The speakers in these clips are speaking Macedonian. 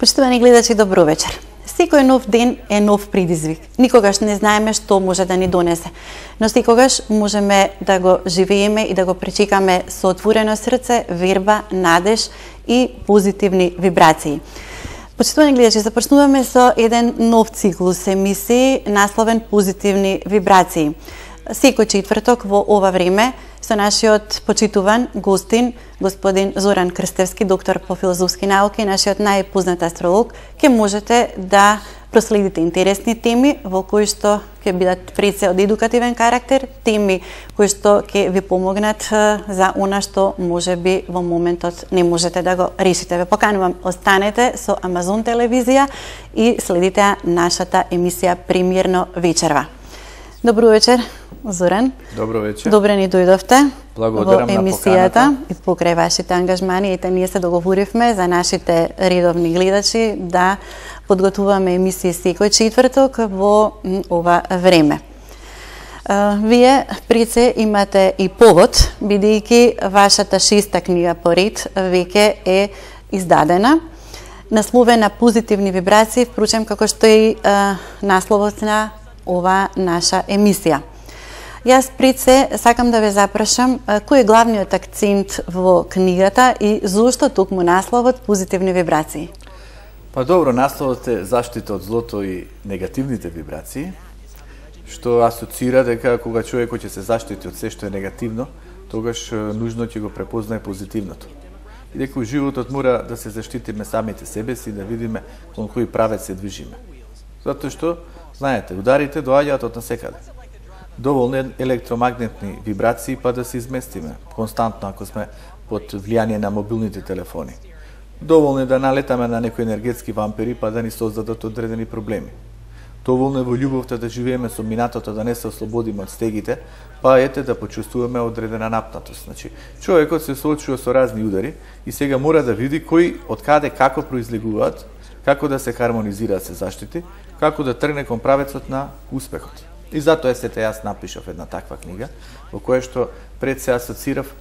Почитувани гледачи, добро вечер. Секој нов ден е нов предизвик. Никогаш не знаеме што може да ни донесе, но секогаш можеме да го живееме и да го пречекаме со отворено срце, верба, надеж и позитивни вибрации. Почитувани гледачи, започнуваме со еден нов циклус емисии насловен Позитивни вибрации. Секој четврток во ова време со нашиот почитуван гостин, господин Зоран Крстевски, доктор по филозофски науки, нашиот најпознат астролог, ќе можете да проследите интересни теми во кои што ќе бидат пред се од едукативен карактер, теми кои што ќе ви помогнат за она што можеби во моментот не можете да го решите. Ве поканувам, останете со Амазон телевизија и следите нашата емисија Премиерно вечерва. Добро вечер, Зоран. Добро вечер. Добре ни дојдовте во емисијата и покрај вашите ангажмани. Ете, ние се договоривме за нашите редовни гледачи да подготвуваме емисии секој четврток во ова време. Вие пред се имате и повод, бидејќи вашата 6-та книга по ред веќе е издадена, насловена Позитивни вибрации, впрочем како што и насловот на ова наша емисија. Јас пред се сакам да ве запрашам кој е главниот акцент во книгата и зошто токму насловот Позитивни вибрации? Па добро, насловот е заштита од злото и негативните вибрации, што асоцира дека кога човекот ќе се заштити од се што е негативно, тогаш нужно ќе го препознае позитивното. И дека во животот мора да се заштитиме самите себе си, да видиме кон кој правец се движиме. Затоа што, знаете, ударите доаѓаат од насекаде. Доволно електромагнетни вибрации па да се изместиме константно ако сме под влијание на мобилните телефони. Доволно е да налетаме на некои енергетски вампири па да ни создадат одредени проблеми. Доволно е во љубовта да живееме со минатото, да не се ослободиме од стегите, па ете да почувствуваме одредена напнатост. Значи, човекот се соочува со разни удари и сега мора да види кои од каде како произлегуваат, како да се хармонизира, се заштити, како да тргне кон правецот на успехот. И затоа сете јас напишав една таква книга, во која што пред се асоцирав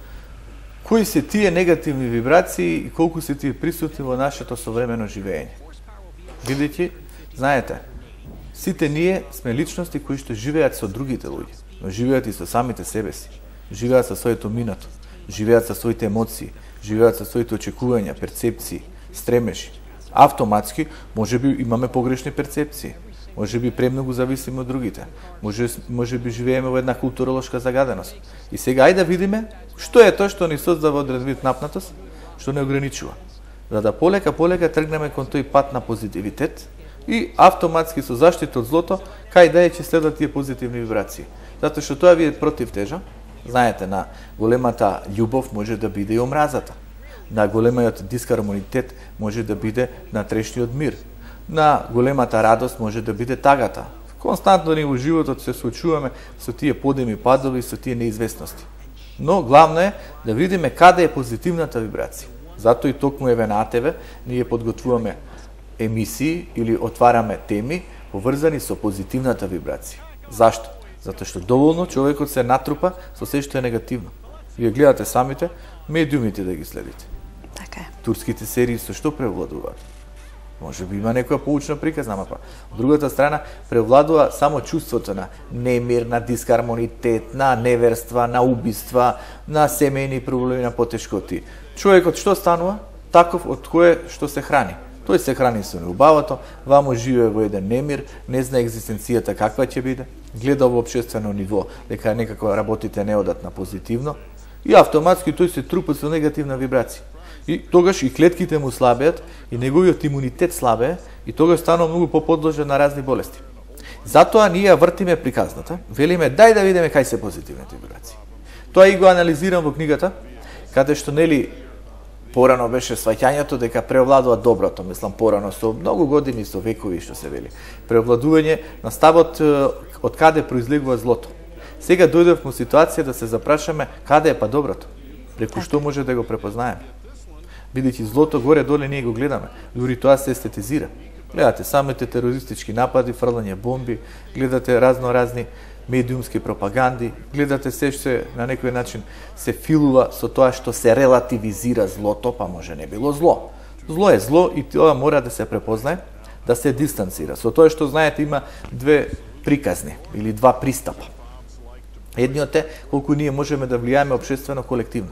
кои се тие негативни вибрации и колку се тие присутни во нашето современо живење. Бидејќи, знаете, сите ние сме личности кои што живеат со другите луѓе, но живеат и со самите себе си, живеат со своето минато, живеат со своите емоции, живеат со своите очекувања, перцепции, стремежи. Автоматски, можеби имаме погрешни перцепции, можеби премногу зависиме од другите, можеби живееме во една културолошка загаденост. И сега ајде да видиме што е тоа што ни создава одреден вид напнатост, што не ограничува. За да полека тргнеме кон тој пат на позитивитет и автоматски со заштита од злото, кај да ќе следат тие позитивни вибрации. Затоа што тоа ви е противтежа. Знаете, на големата љубов може да биде и омразата. На големиот дисхармонитет може да биде натрешниот мир. На големата радост може да биде тагата. Константно ни во животот се соочуваме со тие подеми падови, со тие неизвестности. Но главно е да видиме каде е позитивната вибрација. Затоа и токму еве на АТВ ние подготвуваме емисии или отвараме теми поврзани со позитивната вибрација. Зашто? Затоа што доволно човекот се натрупа со се што е негативно. Вие гледате самите медиумите да ги следите. Така е. Турските серии со што превладуваат? Може би има некоја поучна приказна, ама па од другата страна превладува само чувството на немир, на дисхармонитет, на неверства, на убиства, на семејни проблеми, на потешкоти. Човекот што станува? Таков од кое што се храни. Тој се храни со неубавото, вамо живее во еден немир, не знае екзистенцијата каква ќе биде, гледа во општествено ниво дека некако работите не одат на позитивно и автоматски тој се трупа со негативна вибрација. И тогаш и клетките му слабеат, и неговиот имунитет слабее, и тогаш станува многу поподложен на разни болести. Затоа ние ја вртиме приказната, велиме дај да видиме кај се позитивните вибрации. Тоа и го анализирам во книгата, каде што нели порано беше сваќањето дека преовладува доброто, мислам порано со многу години, со векови што се вели. Преовладување на ставот од каде произлегува злото. Сега дојдовме во ситуација да се запрашаме каде е па доброто, преку што може да го препознаеме. Бидејќи злото горе-доле ние го гледаме, дури тоа се естетизира. Гледате самите терористички напади, фрлање бомби, гледате разни медиумски пропаганди, гледате се што на некој начин се филува со тоа што се релативизира злото, па може не било зло. Зло е зло и тоа мора да се препознае, да се дистанцира. Со тоа што знаете има две приказни или два пристапа. Едниот е колку ние можеме да влијаеме општествено колективно.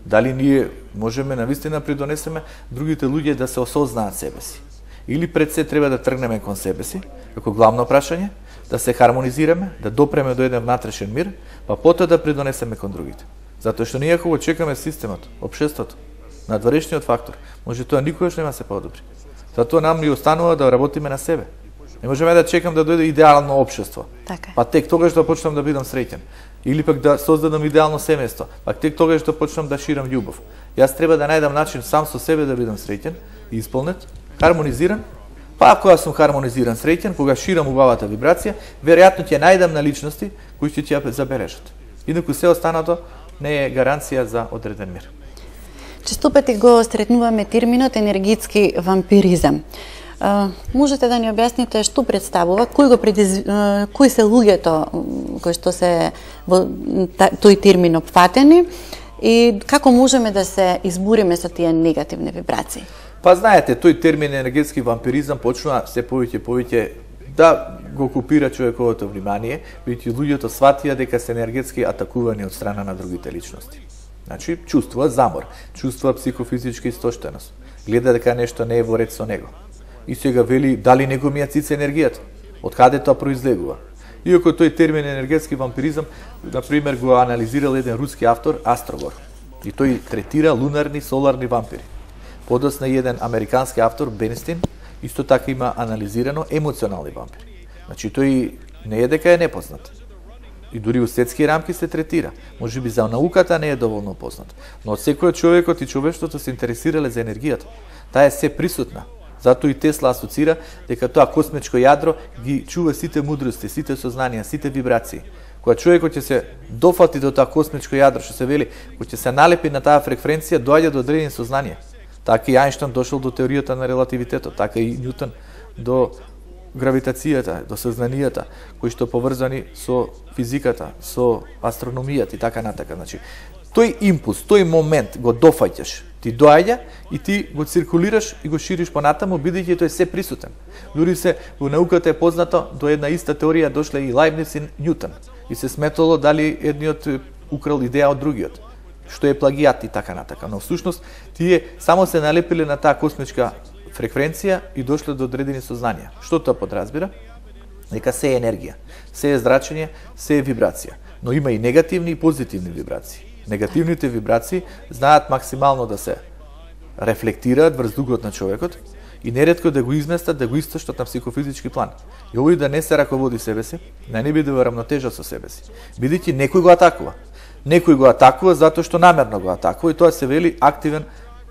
Дали ние можеме навистина придонесеме другите луѓе да се осознаат себе си. Или пред се треба да тргнеме кон себе си, како главно прашање, да се хармонизираме, да допреме до еден внатрешен мир, па потоа да придонесеме кон другите. Затоа што ние ако го чекаме системот, општеството, надворешниот фактор, може тоа никогаш нема се подобри. Затоа нам ни останува да работиме на себе. Не можеме да чекам да дојде идеално општество. Така. Па тек тогаш да почнам да бидам среќен. Или пак да создадам идеално семејство. Па тек тогаш да почнам да ширам љубов. Јас треба да најдам начин сам со себе да бидам среќен и исполнет, хармонизиран. Па кога сум хармонизиран, среќен, кога ширам убавата вибрација, веројатно ќе најдам на личности кои ќе ја забележат. Инаку се останато не е гаранција за одреден мир. Често пати го сретнуваме терминот енергетски вампиризам. Можете да ни објасните што представува, кои се луѓето кои што се во тој термин опфатени и како можеме да се избориме со тие негативни вибрации? Па знаете, тој термин енергетски вампиризам почнува се повеќе да го окупира човековото внимание, бидејќи луѓето сватија дека се енергетски атакувани од страна на другите личности. Значи, чувствува замор, чувствува психофизичка истоштеност, гледа дека нешто не е во ред со него. И сега вели дали него ми ја цица енергијата, од каде тоа произлегува. Иако тој термин енергетски вампиризам, например, го анализирал еден руски автор Астрогор. И тој третира лунарни, соларни вампири. Подоцна еден американски автор Бенстин исто така има анализирано емоционални вампири. Значи тој не е дека е непознат. И дури у светски рамки се третира. Може би за науката не е доволно познат. Но од секој човекот и човештвото се интересирале за енергијата. Таа е се присутна. Затоа и Тесла асоцира дека тоа космичко јадро ги чува сите мудрости, сите сознанија, сите вибрации. Кога човекот ќе се дофати до тоа космичко јадро, што се вели, кој ќе се налепи на таа фреквенција, доаѓа до одредени сознанија. Така и Ајнштајн дошол до теоријата на релативитетот, така и Њутон до гравитацијата, до сознанијата, кои што поврзани со физиката, со астрономијата и така натака. Значи, тој импулс, тој момент го дофаќаш, ти доаѓа и ти го циркулираш и го шириш понатаму, бидејќи тој се присутен. Дури се во науката е познато до една иста теорија дошле и Лајбниц и Њутон и се сметало дали едниот украл идеја од другиот, што е плагијат и така натака. Но всушност тие само се налепиле на таа космичка фреквенција и дошле до одредени сознанија. Што тоа подразбира? Дека се е енергија, се е зрачење, се е вибрација. Но има и негативни и позитивни вибрации. Негативните вибрации знаат максимално да се рефлектираат врз дугот на човекот и неретко да го изместат, да го истоштат на психофизички план. И овој да не се раководи себе си, да не биде во рамнотежа со себе си. Бидејќи некој го атакува. Некој го атакува затоа што намерно го атакува и тоа се вели активен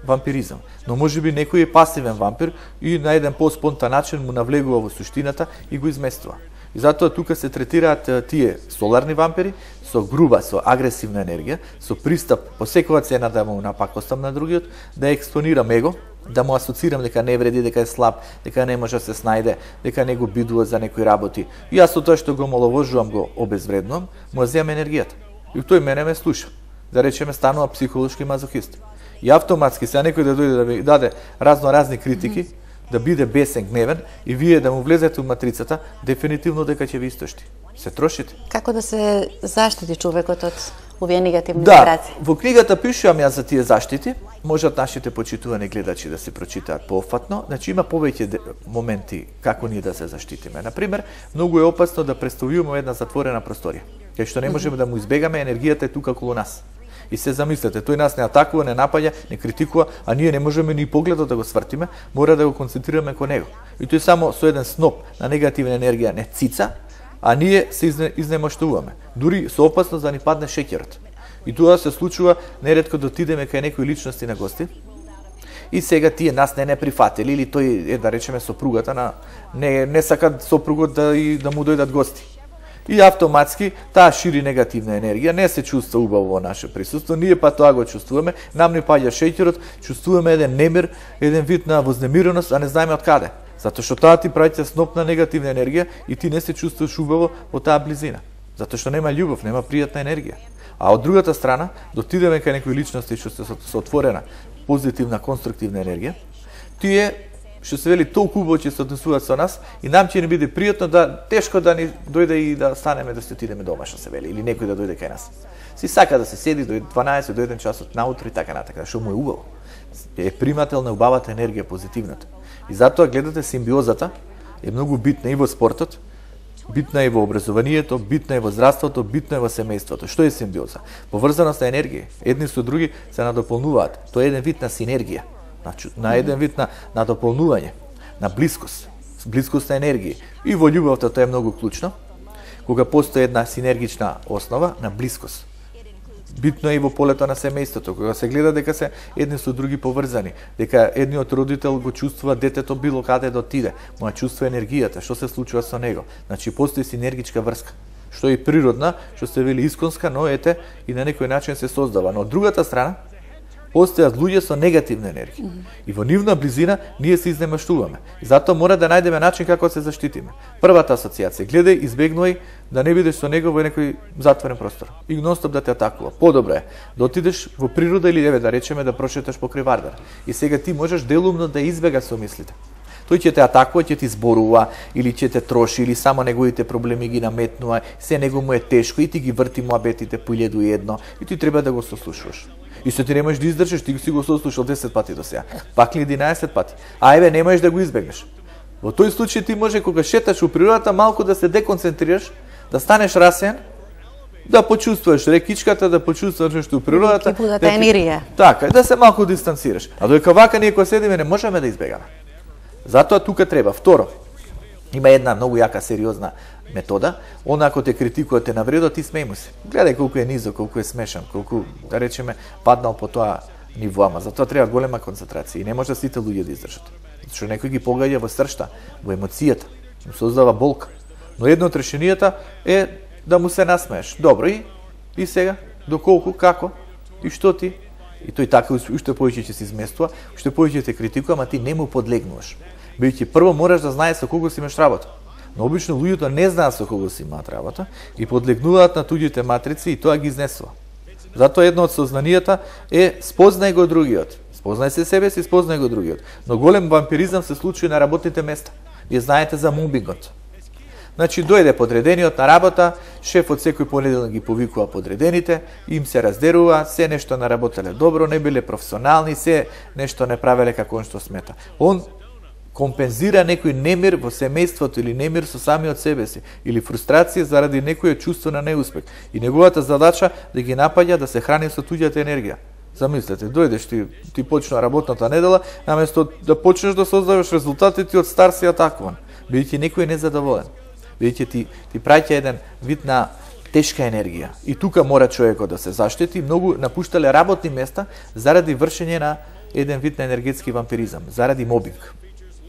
вампиризам. Но може би некој е пасивен вампир и на еден по-спонтан начин му навлегува во суштината и го изместува. И затоа тука се третираат тие соларни вампири со груба, со агресивна енергија, со пристап по секоја цена да му напакостам на другиот, да експонирам его, да му асоцирам дека не вреди, дека е слаб, дека не може да се снајде, дека не го бидува за некои работи. И јас со тоа што го маловожувам, го обезвреднувам, му земам енергијата. И тој мене ме слуша. Да речеме станува психолошки мазохист. И автоматски сега некој да дојде да ви даде разни критики, да биде бесен, гневен и вие да му влезете у матрицата, дефинитивно дека ќе ви истошти. Се трошите. Како да се заштити човекот од овие негативни вибрации? Да, во книгата пишувам јас за тие заштити, можат нашите почитувани гледачи да се прочитаат поопфатно, значи има повеќе моменти како ние да се заштитиме. Например, многу е опасно да представуваме една затворена просторија, кај што не можеме да му избегаме, енергијата е тука околу нас. И се замислете, тој нас не атакува, не напаѓа, не критикува, а ние не можеме ни погледот да го свртиме, мора да го концентрираме кон него. И тој само со еден сноп на негативна енергија не цица, а ние се изнемоштуваме. Дури со опасност да ни падне шеќерот. И тоа се случува неретко да отидеме кај некои личности на гости. И сега тие нас не прифатили или тој е да речеме сопругата на не сака сопругот да му дојдат гости. И автоматски таа шири негативна енергија, не се чувства убаво во наше присуство, ние па тоа го чувствуваме, нам ни паѓа шеќерот, чувствуваме еден немир, еден вид на вознемиреност, а не знаеме од каде. Затоа што тоа ти праќа сноп на негативна енергија и ти не се чувствуваш убаво во таа близина. Затоа што нема љубов, нема пријатна енергија. А од другата страна, дотидеме кај некои личности што се со отворена позитивна, конструктивна енергија, тие што се вели толку убаво ќе се однесуваат со нас и нам ќе ни биде пријатно да тешко да ни дојде и да станеме да се отидеме дома, што се вели, или некој да дојде кај нас. Си сака да се седи до 12 до 1 часот наутро и така натака, што му е убаво. Е примател на убавата енергија, позитивната. И затоа гледате симбиозата е многу битна и во спортот, битна е во образованието, битна е во здравството, битна е во семејството. Што е симбиоза? Поврзаност на енергија. Едни со други се надополнуваат. Тоа е еден вид на синергија, на еден вид на надополнување, на блискост, блискост на енергија. И во љубовта тоа е многу клучно, кога постои една синергична основа на блискост. Битно е и во полето на семејството, кога се гледа дека се едни со други поврзани, дека едниот родител го чувствува детето било каде да отиде, му чувствува енергијата, што се случува со него. Значи постои синергичка врска, што е природна, што се вели исконска, но ете и на некој начин се создава. Но од другата страна постојат луѓе со негативна енергија. И во нивна близина ние се изнемаштуваме. И затоа мора да најдеме начин како да се заштитиме. Првата асоциација, гледај, избегнувај да не бидеш со него во некој затворен простор. И ностоп да те атакува. Подобро е да отидеш во природа или да речеме да прошеташ покрај Вардар. И сега ти можеш делумно да избегаш со мислите. Тој ќе те атакува, ќе ти зборува, или ќе те троши, или само неговите проблеми ги наметнува, се него му е тешко и ти ги врти муабетите по 1001 и ти треба да го сослушуваш. И што ти не можеш да издржиш, ти си го сослушал 10 пати до сега, пак ли 11 пати. Ајбе, не можеш да го избегнеш. Во тој случај ти може кога шеташ во природата малку да се деконцентрираш, да станеш расен, да почувствуваш рекичката, да почувствуваш нешто во природата. Кипудата енергија. Така, да се малку дистанцираш. А додека вака ние кога седиме не можеме да избегаме. Затоа тука треба. Второ, има една многу јака сериозна метода, она ако те критикувате на вредо, ти смеј му се. Гледај колку е низок, колку е смешан, колку, да речеме, паднал по тоа ниво, ама затоа треба голема концентрација и не може сите луѓе да издржат. Зашто некој ги погаѓа во сршта, во емоцијата, му создава болка. Но едно од решенијата е да му се насмееш. Добро, и сега, доколку, како, и што ти? И тој така уште повеќе ќе се изместува, уште повеќе те критикува, ама ти не му подлегнуваш. Бидејќи прво мораш да знаеш со кого си имаш работа. Но обично луѓето не знаат со кого си имаат работа и подлегнуваат на туѓите матрици и тоа ги изнесува. Затоа едно од сознанијата е спознај го другиот. Спознај се себе си, спознај го другиот. Но голем вампиризам се случува на работните места. Вие знаете за мобингот. Значи дојде подредениот на работа, шефот секој понеделник ги повикува подредените, им се раздерува, се нешто наработеле добро, не биле професионални, се нешто не правеле како он што смета. Он компензира некој немир во семејството или немир со самиот себе си, или фрустрација заради некој чувство на неуспех. И неговата задача да ги напаѓа да се храни со туѓата енергија. Замислете, дојдеш ти почна работната недела, наместо да почнеш да создаваш резултатите од стар си атакуван, бидејќи некој е незадоволен. Бидејќи ти праќа еден вид на тешка енергија. И тука мора човекот да се заштити. Многу напуштале работни места заради вршење на еден вид на енергетски вампиризам, заради мобинг.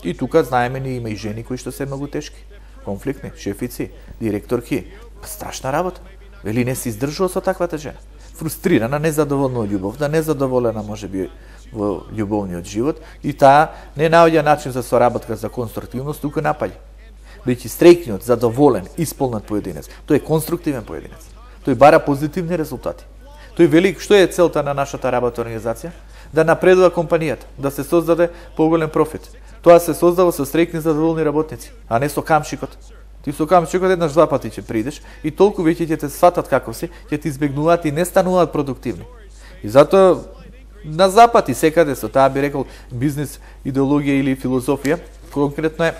И тука знаеме ние има и жени кои што се многу тешки, конфликтни, шефици, директорки, страшна работа. Вели не се издржува со таквата жена. Фрустрирана, незадоволна од љубовта, незадоволена можеби во љубовниот живот и таа не наоѓа начин за соработка, за конструктивност, тука напаѓа. Бидејќи среќниот, задоволен, исполнет поединец, тој е конструктивен поединец. Тој бара позитивни резултати. Тој вели што е целта на нашата работна организација? Да напредува компанијата, да се создаде поголем профит. Тоа се создава со среќни задоволни работници, а не со камшикот. Ти со камшикот еднаш два пати ќе придеш и толку веќе ќе те сватат како си, ќе ти избегнуваат и не стануваат продуктивни. И затоа на запад и секаде со таа би рекол бизнис идеологија или филозофија, конкретно е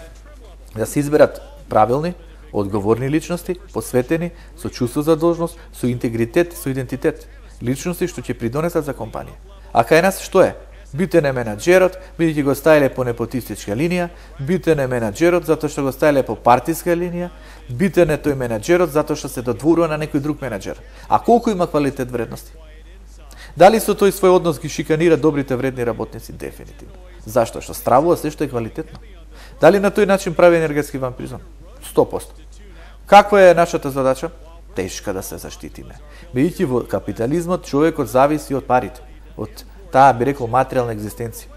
да се изберат правилни, одговорни личности, посветени, со чувство за должност, со интегритет, со идентитет. Личности што ќе придонесат за компанија. А кај нас што е? Битен е менаџерот, бидејќи го ставиле по непотистичка линија, битен е менаџерот затоа што го ставиле по партиска линија, битен е тој менаџерот затоа што се додворува на некој друг менаџер. А колку има квалитет вредности? Дали со тој свој однос ги шиканира добрите вредни работници? Дефинитивно. Зашто? Што стравува се што е квалитетно. Дали на тој начин прави енергетски вампиризам? 100%. Каква е нашата задача? Тешка да се заштитиме. Бидејќи во капитализмот човекот зависи од парите, од таа би рекол материјална екзистенција.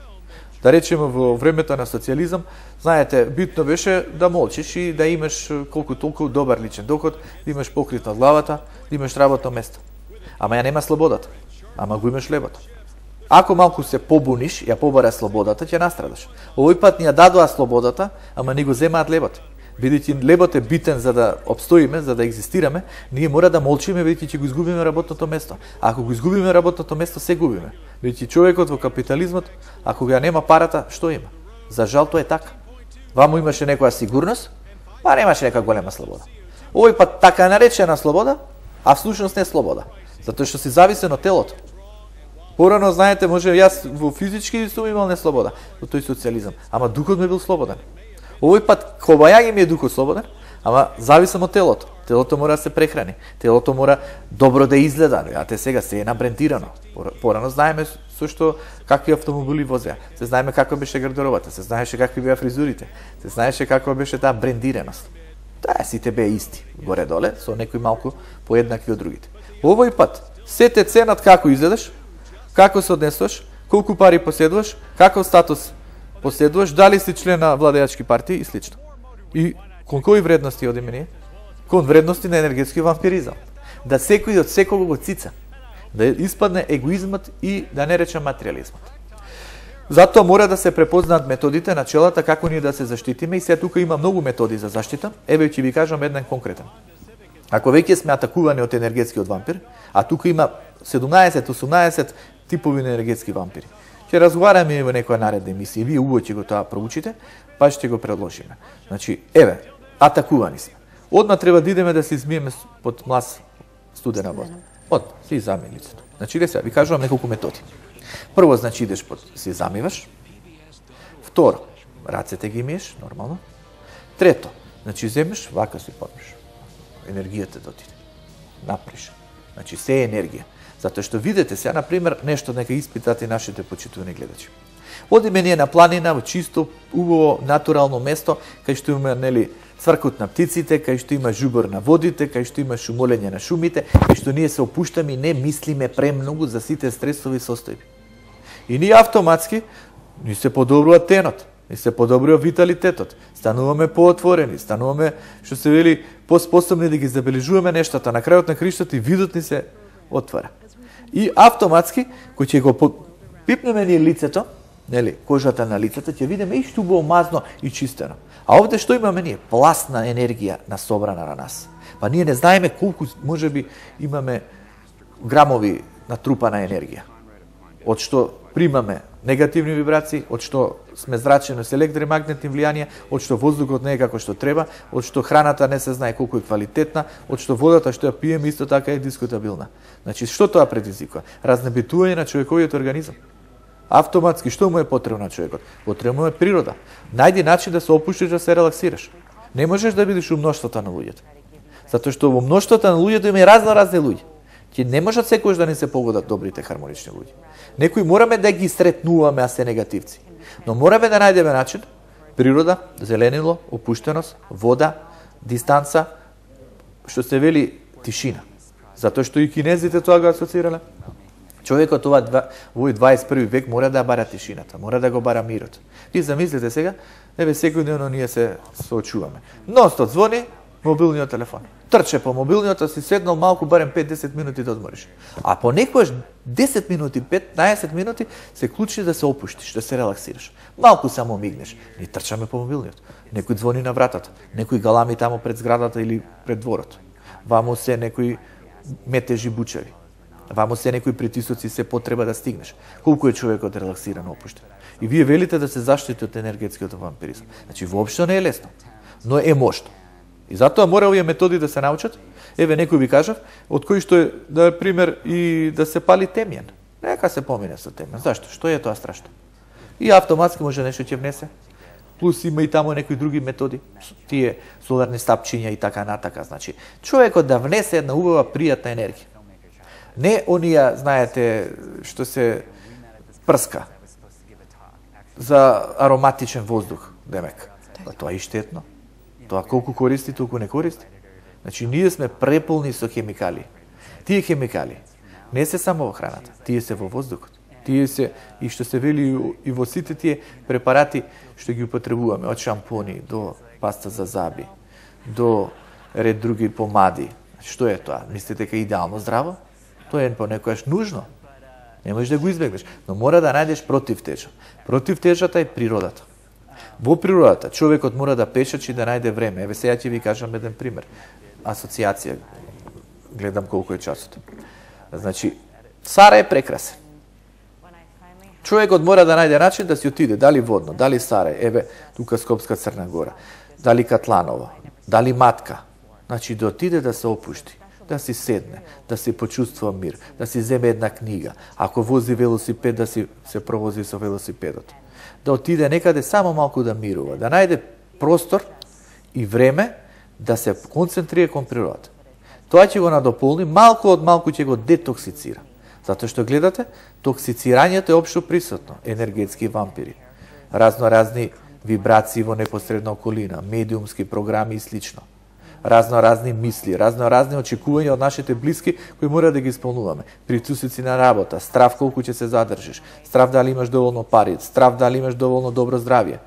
Да речеме во времето на социјализам, знаете, битно беше да молчиш и да имаш колку толку добар личен доход, да имаш покрит над главата, да имаш работно место. Ама ја нема слободата, ама го имаш лебото. Ако малку се побуниш, ја побара слободата, ќе настрадаш. Овој пат ни ја дадоа слободата, ама ни го земаат лебот. Бидејќи лебот е битен за да обстоиме, за да екзистираме, ние мора да молчиме, бидејќи ќе го изгубиме работното место. А ако го изгубиме работното место, се губиме. Бидејќи човекот во капитализмот, ако ја нема парата, што има? За жал тоа е така. Ваму имаше некоја сигурност, па немаше нека голема слобода. Овој пат така наречена слобода, а всушност не слобода, затоа што си зависен од телото. Порано, знаете, може јас во физички сум имал неслобода, во тој социализам, ама духот ми бил слободен. Овој пат кобајаги ми е духот слободен, ама зависам од телото. Телото мора да се прехрани, телото мора добро да изгледа, а те сега се е набрендирано. Порано знаеме со што какви автомобили возеа, се знаеме каква беше гардеробата, се знаеше какви беа фризурите, се знаеше каква беше таа брендираност. Таа сите беа исти, горе-доле, со некои малку поеднакви од другите. Овој пат, се те ценат како изгледаш, како се однесуваш, колку пари поседуваш, каков статус поседуваш, дали си член на владеачки партии и слично. И кон кои вредности одиме ние? Кон вредности на енергетски вампиризам. Да секој од секого го цица. Да испадне егоизмот и да не речем материализмот. Затоа мора да се препознаат методите, начелата како ние да се заштитиме и се тука има многу методи за заштита. Еве ќе ви кажам еден конкретен. Ако веќе сме атакувани од енергетскиот вампир, а тука има 17-18 типови на енергетски вампири. Ќе разговараме во некоја наредна емисија, вие убаво ќе го тоа проучите, па ќе го предложиме. Значи, еве, атакувани сме. Одма треба да идеме да се измиеме под млас студена вода. Одма, си изами лицето. Значи, сега ви кажувам неколку методи. Прво, значи, идеш под си замиваш. Второ, рацете ги миеш, нормално. Трето, значи, земеш, вака си подмеш. Енергијата да отиде. Наприш. Значи, се е енергија. Затоа што видите сега, например, нешто нека испитате нашите почитувани гледачи. Одиме ние на планина, во чисто, убаво, натурално место, кај што има, нели, цвркот на птиците, кај што има жубор на водите, кај што има шумолење на шумите, кај што ние се опуштаме и не мислиме премногу за сите стресови состојби. И ние автоматски ни се подобрува тенот, ни се подобрува виталитетот, стануваме поотворени, стануваме, што се вели, поспособни да ги забележуваме нештата, на крајот на криштата и видот ни се отвара. И автоматски, кој ќе го пипнеме ние лицето, нели, кожата на лицето, ќе видиме и што убаво мазно и чистено. А овде што имаме ние? Пластна енергија насобрана на нас. Па ние не знаеме колку можеби имаме грамови натрупана енергија. Од што примаме негативни вибрации, од што сме зрачени со електромагнетни влијанија, од што воздухот не е како што треба, од што храната не се знае колку е квалитетна, од што водата што ја пиеме исто така е дискутабилна. Значи, што тоа предизвикува? Разнебитување на човековиот организам. Автоматски, што му е потребно на човекот? Потребно е природа. Најди начин да се опуштиш, да се релаксираш. Не можеш да бидеш у мноштвото на луѓето. Затоа што во мноштвото на луѓето има разни луѓе. Ќе не можат секојаш да ни се погодат добрите хармонични луѓе. Некои мораме да ги сретнуваме, а се негативци. Но мораме да најдеме начин, природа, зеленило, опуштеност, вода, дистанца, што се вели тишина. Затоа што и кинезите тоа го асоцирале. Човекот во 21 век мора да бара тишината, мора да го бара мирот. И замислете сега, еве секојдневно ние се соочуваме. Ностот звони мобилниот телефон. Трче по мобилниот, си седнал малку, барем 5-10 минути да одмориш. А понекогаш 10 минути, 15 минути се клучи да се опуштиш, да се релаксираш. Малку само мигнеш. Ние трчаме по мобилниот. Некој звони на вратата, некој галами тамо пред зградата или пред дворот. Вамо се некои метежи бучави. Вамо се некои притисоци се потреба да стигнеш. Колку е човекот релаксиран, опуштен. И вие велите да се заштити од енергетскиот вампиризам. Значи, воопшто не е лесно, но е можно. И затоа мора овие методи да се научат. Еве, некој ви кажав, од кој што е, да пример, и да се пали темјан. Нека се помине со темјан. Зашто? Што е тоа страшно? И автоматски може нешто ќе внесе. Плюс има и тамо некои други методи, тие соларни стапчиња и така натака. Значи, човекот да внесе една убава пријатна енергија. Не онија, знаете, што се прска за ароматичен воздух, демек. Па тоа е штетно. Тоа колку користи, толку не користи. Значи, ние сме преполни со хемикали. Тие хемикали не се само во храната, тие се во воздухот. Тие се, и што се вели и во сите тие препарати што ги употребуваме, од шампони до паста за заби, до ред други помади. Што е тоа? Мислите дека е идеално здраво? Тоа е понекогаш нужно. Не можеш да го избегнеш, но мора да најдеш противтежа. Противтежата е природата. Во природата човекот мора да пешачи да најде време. Еве сега ќе ви кажам еден пример. Асоциација. Гледам колку е часот. Значи, Сара е прекрасен. Човекот мора да најде начин да си отиде, дали водно, дали Сара, еве тука Скопска Црна Гора, дали Катланово, дали Матка. Значи да отиде да се опушти, да си седне, да си почувствува мир, да си земе една книга. Ако вози велосипед, да се провози со велосипедот. Да отиде некаде само малку да мирува, да најде простор и време да се концентрира кон природата. Тоа ќе го надополни, малку од малку ќе го детоксицира. Затоа што гледате, токсицирањето е општо присутно. Енергетски вампири, разни вибрации во непосредна околина, медиумски програми и слично. Разни мисли, разни очекувања од нашите блиски кои мора да ги исполнуваме. Притисоци на работа, страв колку ќе се задржиш, страв дали имаш доволно пари, страв дали имаш доволно добро здравје.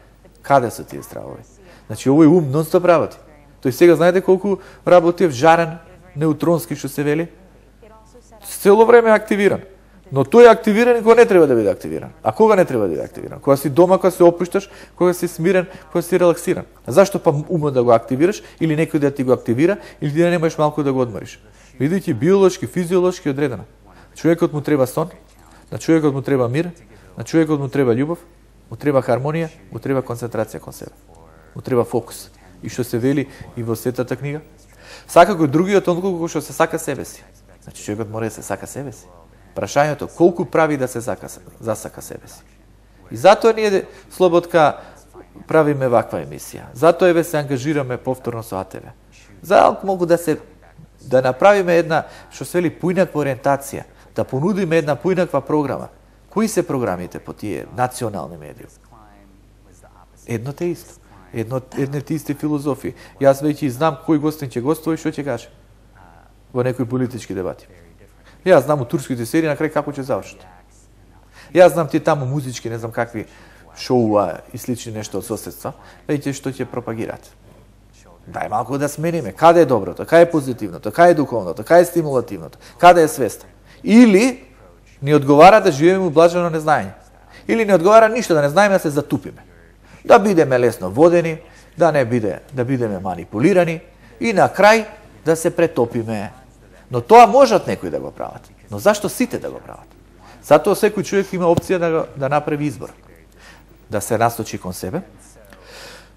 Каде се тие стравови? Значи овој ум нон-стоп работи. Тој сега знаете колку работи е вжарен, неутронски што се вели? Цело време е активиран. Но тој е активиран и кога не треба да биде активиран. А кога не треба да биде активиран? Кога си дома, кога се опушташ, кога си смирен, кога си релаксиран. А зашто па умот да го активираш или некој да ти го активира или да не можеш малку да го одмориш? Видите, биолошки, физиолошки одредено. Човекот му треба сон, на човекот му треба мир, на човекот му треба љубов, му треба хармонија, му треба концентрација кон себе. Му треба фокус. И што се вели и во Светата книга, сака го другиот онолку што се сака себе си. Значи човекот мора да се сака себе си. Прашањето колку прави да се засака себе си. И затоа ние Слободка правиме ваква емисија. Затоа еве се ангажираме повторно со АТВ. За малку да направиме една што се вели поинаква ориентација, да понудиме една поинаква програма. Кои се програмите по тие национални медии? Едно те исто. Едне те исти филозофии. Јас веќе знам кој гостин ќе гостува и што ќе каже во некои политички дебати. Јас знам у турските серии на крај како ќе завршат. Јас знам тие таму музички, не знам какви шоуа и слични нешто од соседства, веќе што ќе пропагираат. Дај малку да смениме. Каде е доброто, каде е позитивното, каде е духовното, каде е стимулативното, каде е свеста. Или ни одговара да живееме у блажено незнаење. Или ни одговара ништо, да не знаеме, да се затупиме. Да бидеме лесно водени, да бидеме манипулирани и на крај да се претопиме. Но тоа можат некои да го прават. Но зашто сите да го прават? Затоа секој човек има опција да направи избор. Да се насочи кон себе,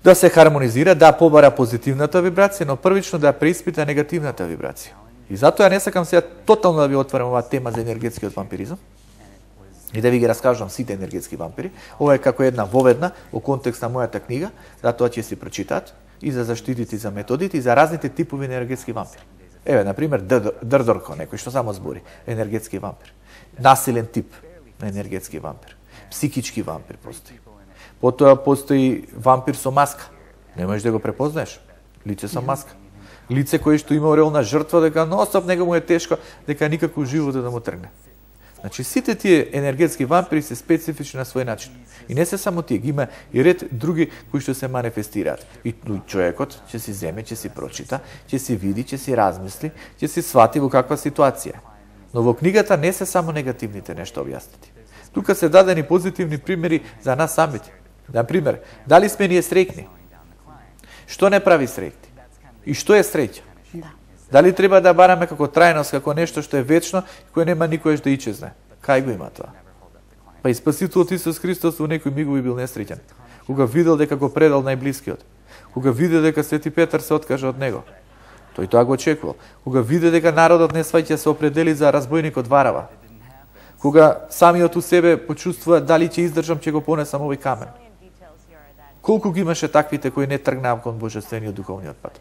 да се хармонизира, да побара позитивната вибрација, но првично да преиспита негативната вибрација. И затоа не сакам сега тотално да ви отворам оваа тема за енергетскиот вампиризам и да ви ги раскажам сите енергетски вампири. Ова е како една воведна во контекст на мојата книга, затоа ќе си прочитаат и за заштитите, и за методите, и за разните типови енергетски вампири. Еве, например, Дрдорко, некој што само збори, енергетски вампир. Насилен тип на енергетски вампир. Психички вампир постои. Потоа постои вампир со маска. Не можеш да го препознаеш. Лице со маска. Лице кое што има орелна жртва, дека ностоп него му е тешко, дека никако живото да му тргне. Значи, сите тие енергетски вампири се специфични на свој начин. И не се само тие, ги има и ред други кои што се манифестираат. И човекот ќе си земе, ќе си прочита, ќе си види, ќе си размисли, ќе си свати во каква ситуација. Но во книгата не се само негативните нешто објаснети. Тука се дадени позитивни примери за нас самите. Например, дали сме ние среќни? Што не прави среќни? И што е среќа? Дали треба да бараме како трајност, како нешто што е вечно, кое нема никој да ичезне? Кај го има тоа? Па и Спасителот Исус Христос во некои мигови бил несреќен. Кога видел дека го предал најблискиот. Кога видел дека Свети Петар се откажа од него. Тој тоа го очекувал. Кога видел дека народот не сваќа се определи за разбойникот Варава. Кога самиот у себе почувствува дали ќе издржам, ќе го понесам овој камен. Колку ги имаше таквите кои не тргнаа кон божествениот духовниот пат.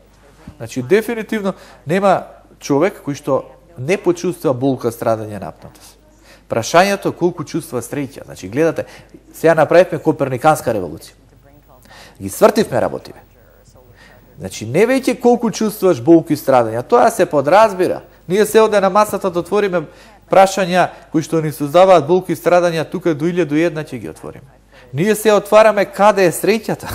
Значи, дефинитивно нема човек кој што не почувствува болка, страдање, напнатост. Прашањето колку чувствува среќа. Значи, гледате, сега направивме Коперниканска револуција. Ги свртивме работиве. Значи, не веќе колку чувствуваш болки и страдања, тоа се подразбира. Ние се оде на масата да отвориме прашања кои што ни создаваат болки и страдања, тука до 1001 ќе ги отвориме. Ние се отвараме каде е среќата,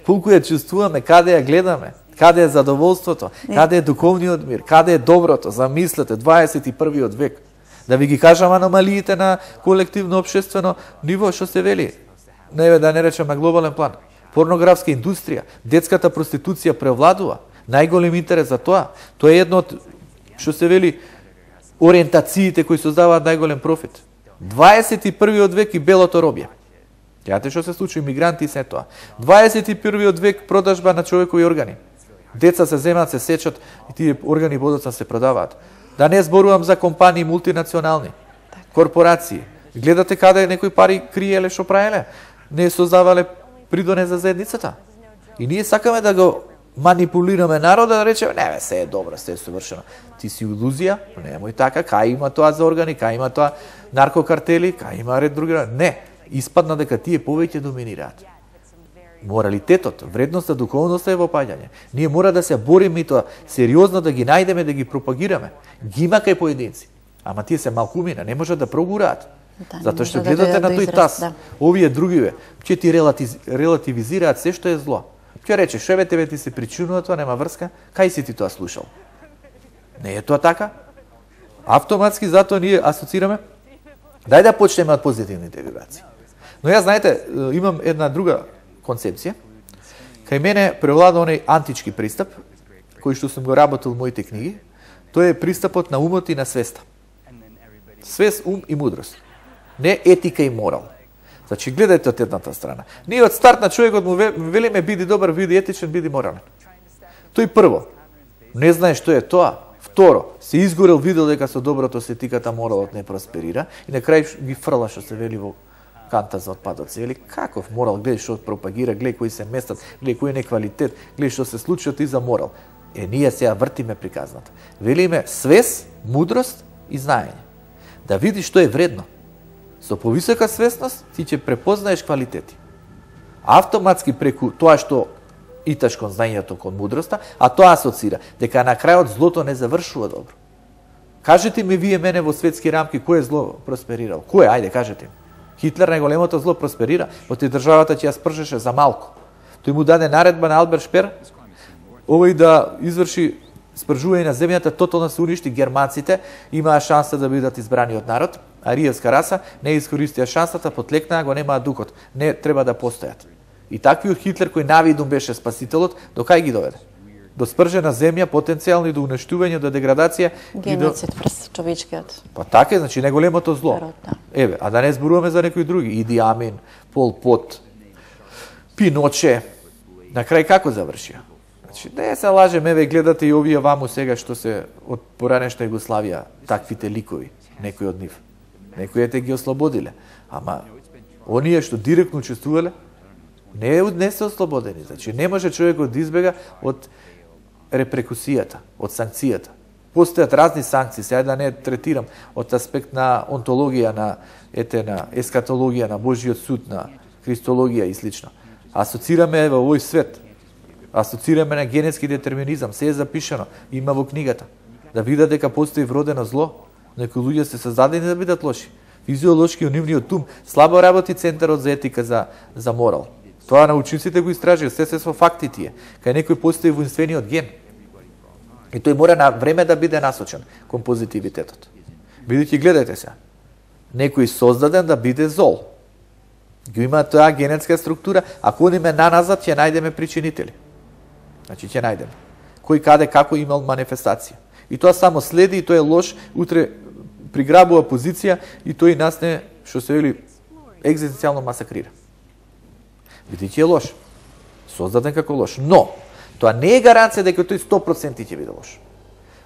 колку ја чувствуваме, каде ја гледаме. Каде е задоволството, каде е духовниот мир, каде е доброто, замислете, 21. век. Да ви ги кажам аномалиите на колективно општествено ниво, што се вели. Да не речем на глобален план. Порнографска индустрија, детската проституција превладува. Најголем интерес за тоа. Тоа е едно од, што се вели, ориентациите кои создаваат најголем профит. 21. век и белото робје. Јате што се случи, мигранти и се тоа. 21. век продажба на човекови органи. Деца се земат, се сечат и тие органи подоцна се продаваат. Да не зборувам за компании мултинационални, корпорации. Гледате каде некои пари криеле што правеле, не создавале придоне за заедницата. И ние сакаме да го манипулираме народа, да речеме, не, се е добро, се е совршено. Ти си илузија, немој така, кај има тоа за органи, кај има тоа наркокартели, кај има ред други. Не, испадна дека тие повеќе доминираат. Моралитетот, вредноста, духовноста е во паѓање. Ние мора да се бориме и тоа сериозно да ги најдеме, да ги пропагираме. Ги има кај поединци, ама тие се малкумина, не можат да прогураат. Да, затоа што гледате на тој тас, да. Овие другиве, ќе ти релативизираат се што е зло. Ќе речеш, еве тебе ти се причинува тоа, нема врска, кај си ти тоа слушал? Не е тоа така? Автоматски затоа ние асоцираме. Дај да почнеме од позитивните вибрации. Но јас, знаете, имам една друга концепција. Кај мене превлада оној антички пристап, кој што сум го работил во моите книги, тоа е пристапот на умот и на свеста. Свест, ум и мудрост. Не етика и морал. Значи, гледајте од едната страна. Ние од старт на човекот му велиме биди добар, биди етичен, биди морален. Тој прво не знае што е тоа. Второ, се изгорел, видел дека со доброто се етиката, моралот не просперира и на крај ги фрла што се вели во канта за отпадоци. Вели каков морал, гледај што пропагира, гледај кои се местат, гледај кој е неквалитет, гледај што се случи и за морал. Ние сега вртиме приказната. Велиме свест, мудрост и знаење. Да видиш што е вредно. Со повисока свесност ти ќе препознаеш квалитети. Автоматски преку тоа што иташ кон знаењето, кон мудроста, а тоа асоцира дека на крајот злото не завршува добро. Кажете ми вие мене во светски рамки кој е зло просперирал? Кој? Ајде, кажете ми. Хитлер најголемото зло просперира, оти државата ќе ја спржеше за малку. Тој му даде наредба на Алберт Шпер, овој да изврши спржување на земјата, тотално се уништи, германците имаа шанса да бидат избрани од народ, ариевска раса не искористија шансата, потлекнаа, го немаа духот, не треба да постојат. И таквиот Хитлер кој навидум беше спасителот, до кај ги доведе? До спржена земја, потенцијално и до уништување, до деградација. Геноцид врз човечкиот. Па така е, значи најголемото зло. Да. Еве, а да не зборуваме за некои други, Иди Амин, Пол Пот, Пиноче. На крај како завршија? Значи, не се лажеме, еве гледате и овие ваму сега што се од поранешна Југославија, таквите ликови, некои од нив. Некои те ги ослободиле, ама оние што директно учествувале не се ослободени. Значи не може човекот да избега од репрекусијата, од санкцијата. Постојат разни санкции, сега да не третирам од аспект на онтологија, на ескатологија, на Божиот суд, на христологија и слично. Асоцираме во овој свет, асоцираме на генетски детерминизам, се е запишано, има во книгата. Да видат дека постои вродено зло, некои луѓе се создадени да бидат лоши. Физиолошки у нивниот ум слабо работи центарот за етика, за морал. Тоа научниците го истражија, се со факти тие. Кај некој постои воинствениот ген. И тој мора на време да биде насочен кон позитивитетот. Бидејќи гледајте се, некој создаден да биде зол. Го има тоа генетска структура, ако одиме наназад ќе најдеме причинители. Значи ќе најдеме кој каде како имал манифестација. И тоа само следи и тој е лош, утре приграбува позиција и тој нас не, што се вели, екзистенцијално масакрира. Бидејќи е лош. Создаден како лош. Но, тоа не е гаранција дека тој 100% ќе биде лош.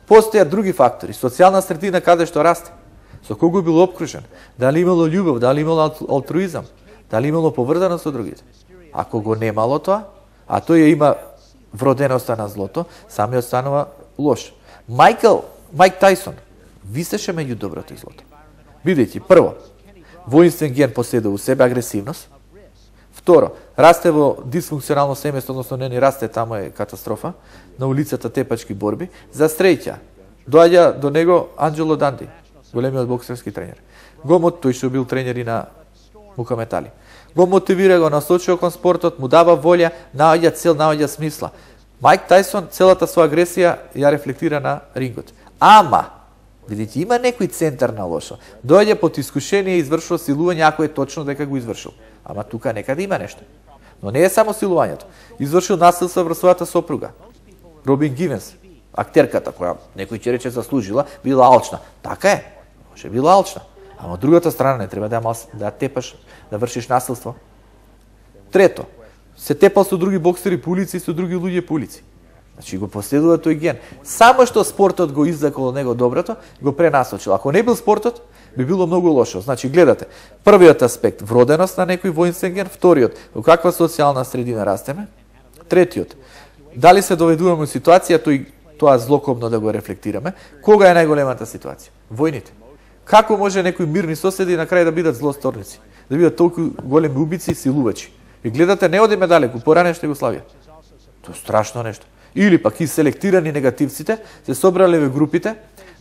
Постојат други фактори. Социјална средина каде што расте. Со кого бил опкружен. Дали имало љубов, дали имало алтруизам, дали имало поврзаност со другите. Ако го немало тоа, а тој има вроденоста на злото, самиот станува лош. Майк Тајсон висеше меѓу доброто и злото. Бидејќи, прво, воинствен ген поседува у себе агресивност. Второ, расте во дисфункционално семејство, односно не ни расте, тамо е катастрофа, на улицата тепачки борби. За среќа, доаѓа до него Анџело Данди, големиот боксерски тренер. Тој што бил тренер и на Мухамед Али. Го мотивира, го насочува кон спортот, му дава волја, наоѓа цел, наоѓа смисла. Майк Тајсон целата своја агресија ја рефлектира на рингот. Ама, Видите, има некој центар на лошо. Доаѓа под искушение и извршува силување ако е точно дека го извршил. Ама тука некаде има нешто. Но не е само силувањето. Извршил насилство врз својата сопруга. Робин Гивенс, актерката која некој ќе рече заслужила, била алчна. Така е. Може била алчна. Ама од другата страна не треба да тепаш, да вршиш насилство. Трето, се тепал со други боксери по улици и со други луѓе по улици. Значи го последува тој ген. Само што спортот го извлекол од него доброто, го пренасочил. Ако не бил спортот, би било многу лошо. Значи гледате, првиот аспект вроденост на некој воинствен ген, вториот во каква социјална средина растеме, третиот дали се доведуваме во ситуација тоа злокобно да го рефлектираме, кога е најголемата ситуација? Војните. Како може некои мирни соседи на крај да бидат злосторници, да бидат толку големи убици и силувачи? И гледате, не одиме далеку, поранешна Југославија. Тоа е страшно нешто. Или пак и селектирани негативците се собрале во групите,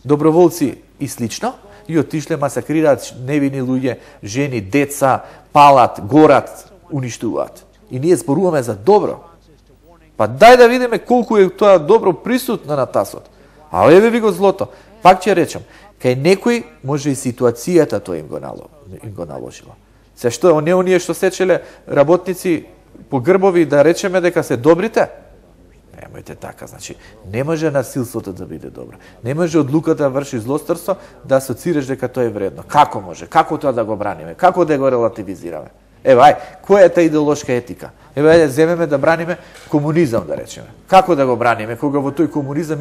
доброволци и слично, и отишле масакрираат невини луѓе, жени, деца, палат, горат, уништуваат. И ние зборуваме за добро. Па дај да видиме колку е тоа добро присутно на тасот. А еве ви го злото. Пак ќе речам, кај некој може и ситуацијата тоа им го наложила. Се што не оние што сечеле работници по грбови да речеме дека се добрите? Немојте така, значи не може насилството да биде добро. Не може одлуката да врши злосторство да асоцираш дека тоа е вредно. Како може? Како тоа да го браниме? Како да го релативизираме? Еве, ај, која е таа идеолошка етика? Еве, ајде земеме да браниме комунизам, да речеме. Како да го браниме кога во тој комунизам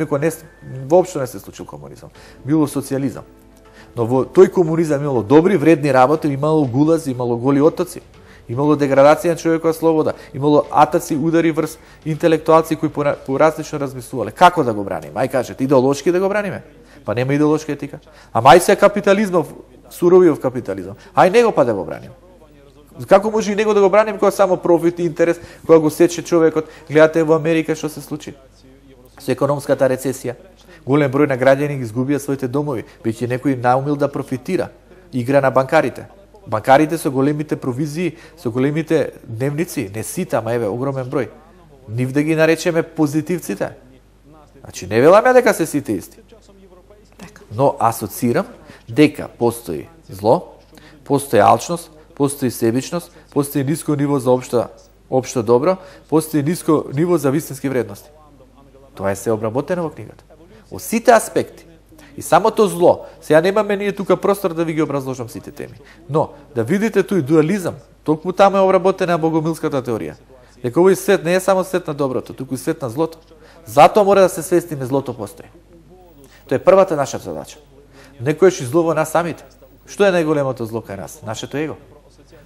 воопшто не се случил комунизам. Било социјализам. Но во тој комунизам имало добри, вредни работи, имало гулази, имало голи оттоци. Имало деградација на човекова слобода, имало атаци, удари врз интелектуалци кои по различно размислувале. Како да го браниме? Ај кажете, идеолошки да го браниме? Па нема идеолошка етика. Ама ај се капитализмов, суровиот капитализам. Ај него па да го браниме. Како може и него да го браниме кога само профит и интерес, кога го сече човекот? Гледате во Америка што се случи. Со економската рецесија, голем број на граѓани ги изгубија своите домови, веќе некој наумил да профитира. Игра на банкарите. Банкарите со големите провизии, со големите дневници, не сите, ама еве огромен број. Нив да ги наречеме позитивците. Значи не веламе дека се сите исти. Но асоцирам дека постои зло, постои алчност, постои себичност, постои ниско ниво за општо добро, постои ниско ниво за вистински вредности. Тоа е се обработено во книгата. Во сите аспекти. И самото зло, сега немаме ние тука простор да ви ги образложам сите теми. Но, да видите тој дуализам, толку таму е обработена богомилската теорија. Дека овој свет не е само свет на доброто, туку и свет на злото. Затоа мора да се свестиме злото постои. Тоа е првата наша задача. Некојаш и зло во нас самите. Што е најголемото зло кај нас? Нашето его.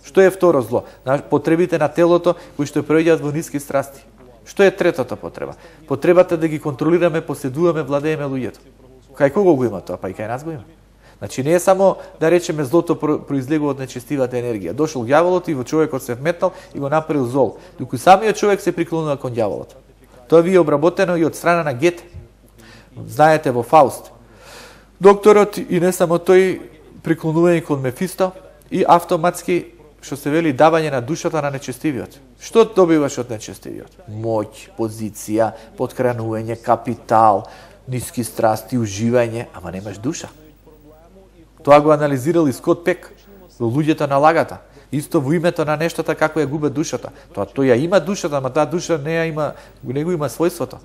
Што е второ зло? Потребите на телото кои што преоѓаат во ниски страсти. Што е третата потреба? Потребата да ги контролираме, поседуваме, владееме луѓето. Кај кого го има тоа? Па и кај нас го има. Значи не е само да речеме злото произлегува од нечестивата енергија. Дошол ѓаволот и во човекот се вметнал и го направил зол. Доку самиот човек се приклонува кон ѓаволот. Тоа ви е обработено и од страна на Гете. Знаете во Фауст. Докторот и не само тој приклонување кон Мефисто и автоматски што се вели давање на душата на нечестивиот. Што добиваш од нечестивиот? Моќ, позиција, поткранување, капитал, ниски страсти, уживање, ама немаш душа. Тоа го анализирал и Скот Пек во Луѓето на лагата. Исто во името на нештата како ја губе душата. Тоа ја има душата, ама таа душа не го има својството.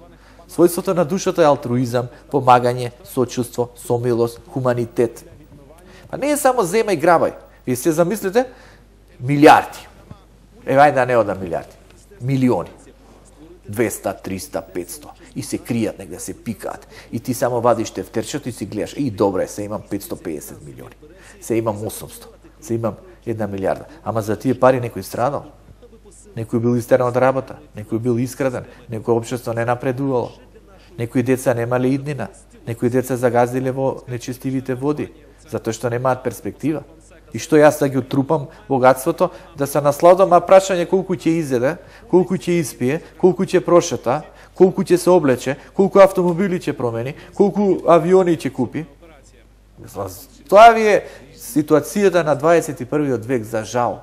Својството на душата е алтруизам, помагање, сочувство, сомилост, хуманитет. Па не е само земај грабај. Вие се замислите милиарди. Ајде да не одам милиарди. Милиони. 200, 300, 500. И се кријат негде, се пикаат. И ти само вадиш тефтерчето и си гледаш. И добре, се имам 550 милиони. Се имам 800. Се имам 1 милиарда. Ама за тие пари некој страдал. Некој бил истеран од работа. Некој бил искраден. Некој општество не напредувало. Некои деца немале иднина. Некои деца загазиле во нечестивите води. Затоа што немаат перспектива. И што јас да ги отрупам богатството, да се насладам, а прашање колку ќе изеде, колку ќе испие, колку ќе прошета, колку ќе се облече, колку автомобили ќе промени, колку авиони ќе купи. Тоа ви е ситуацијата на 21. век, за жал.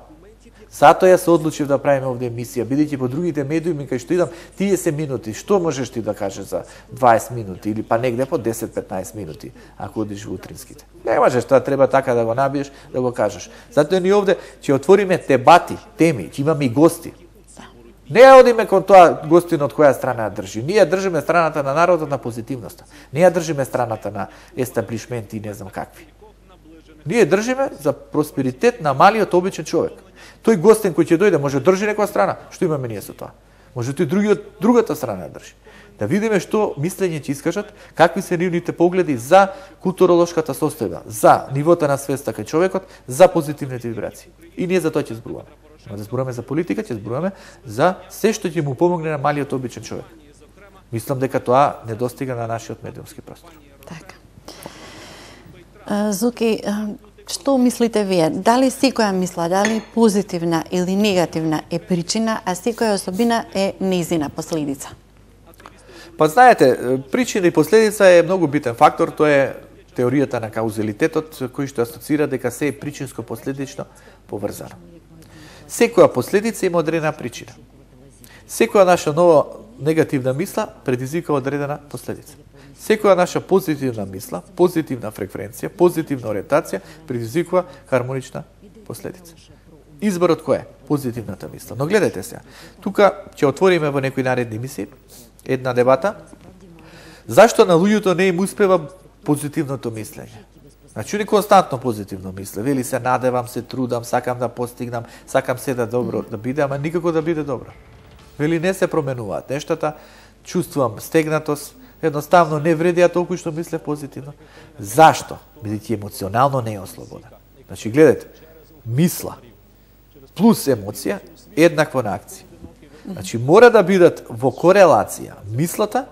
Затоа ја се одлучив да правиме овде емисија, бидејќи по другите медиуми кај што идам 30 минути, што можеш ти да кажеш за 20 минути или па негде по 10-15 минути ако одиш во утринските. Не можеш, тоа треба така да го набиеш, да го кажеш. Затоа ни овде ќе отвориме дебати, теми, ќе имаме и гости. Не ја одиме кон тоа гостин од која страна ја држи. Ние држиме страната на народот, на позитивноста. Не ја држиме страната на естаблишменти и не знам какви. Ние држиме за просперитет на малиот обичен човек. Тој гостин кој ќе дојде може држи некоја страна. Што имаме ние со тоа? Може тој другата страна ја држи. Да видиме што мислење ќе искажат, какви се нивните погледи за културолошката состојба, за нивото на свеста кај човекот, за позитивните вибрации. И ние за тоа ќе зборуваме. Да зборуваме за политика, ќе зборуваме за се што ќе му помогне на малиот обичен човек. Мислам дека тоа не достига на нашиот медиумски простор. Така. Зуки, што мислите вие? Дали секоја мисла, дали позитивна или негативна е причина, а секоја особина е нејзина последица? Па знаете, причина и последица е многу битен фактор, тоа е теоријата на каузалитетот, кој што асоцира дека се е причинско-последично поврзано. Секоја последица има одредена причина. Секоја наша нова негативна мисла предизвика одредена последица. Секоја наша позитивна мисла, позитивна фреквенција, позитивна ориентација предизвикува хармонична последица. Изборот кој е? Позитивната мисла. Но гледайте сега, тука ќе отвориме во некои наредни мисии една дебата. Зашто на луѓето не им успева позитивното мислење? Значи, не константно позитивно мисле. Вели се надевам, се трудам, сакам да постигнам, сакам се да добро да биде, ама никако да биде добро. Вели не се променуваат нештата, чувствувам стегнатост, едноставно не вреди толку што мисле позитивно. Зашто? Бидејќи емоционално не е ослободен. Значи, гледате, мисла плюс емоција еднакво на акција. Значи, мора да бидат во корелација мислата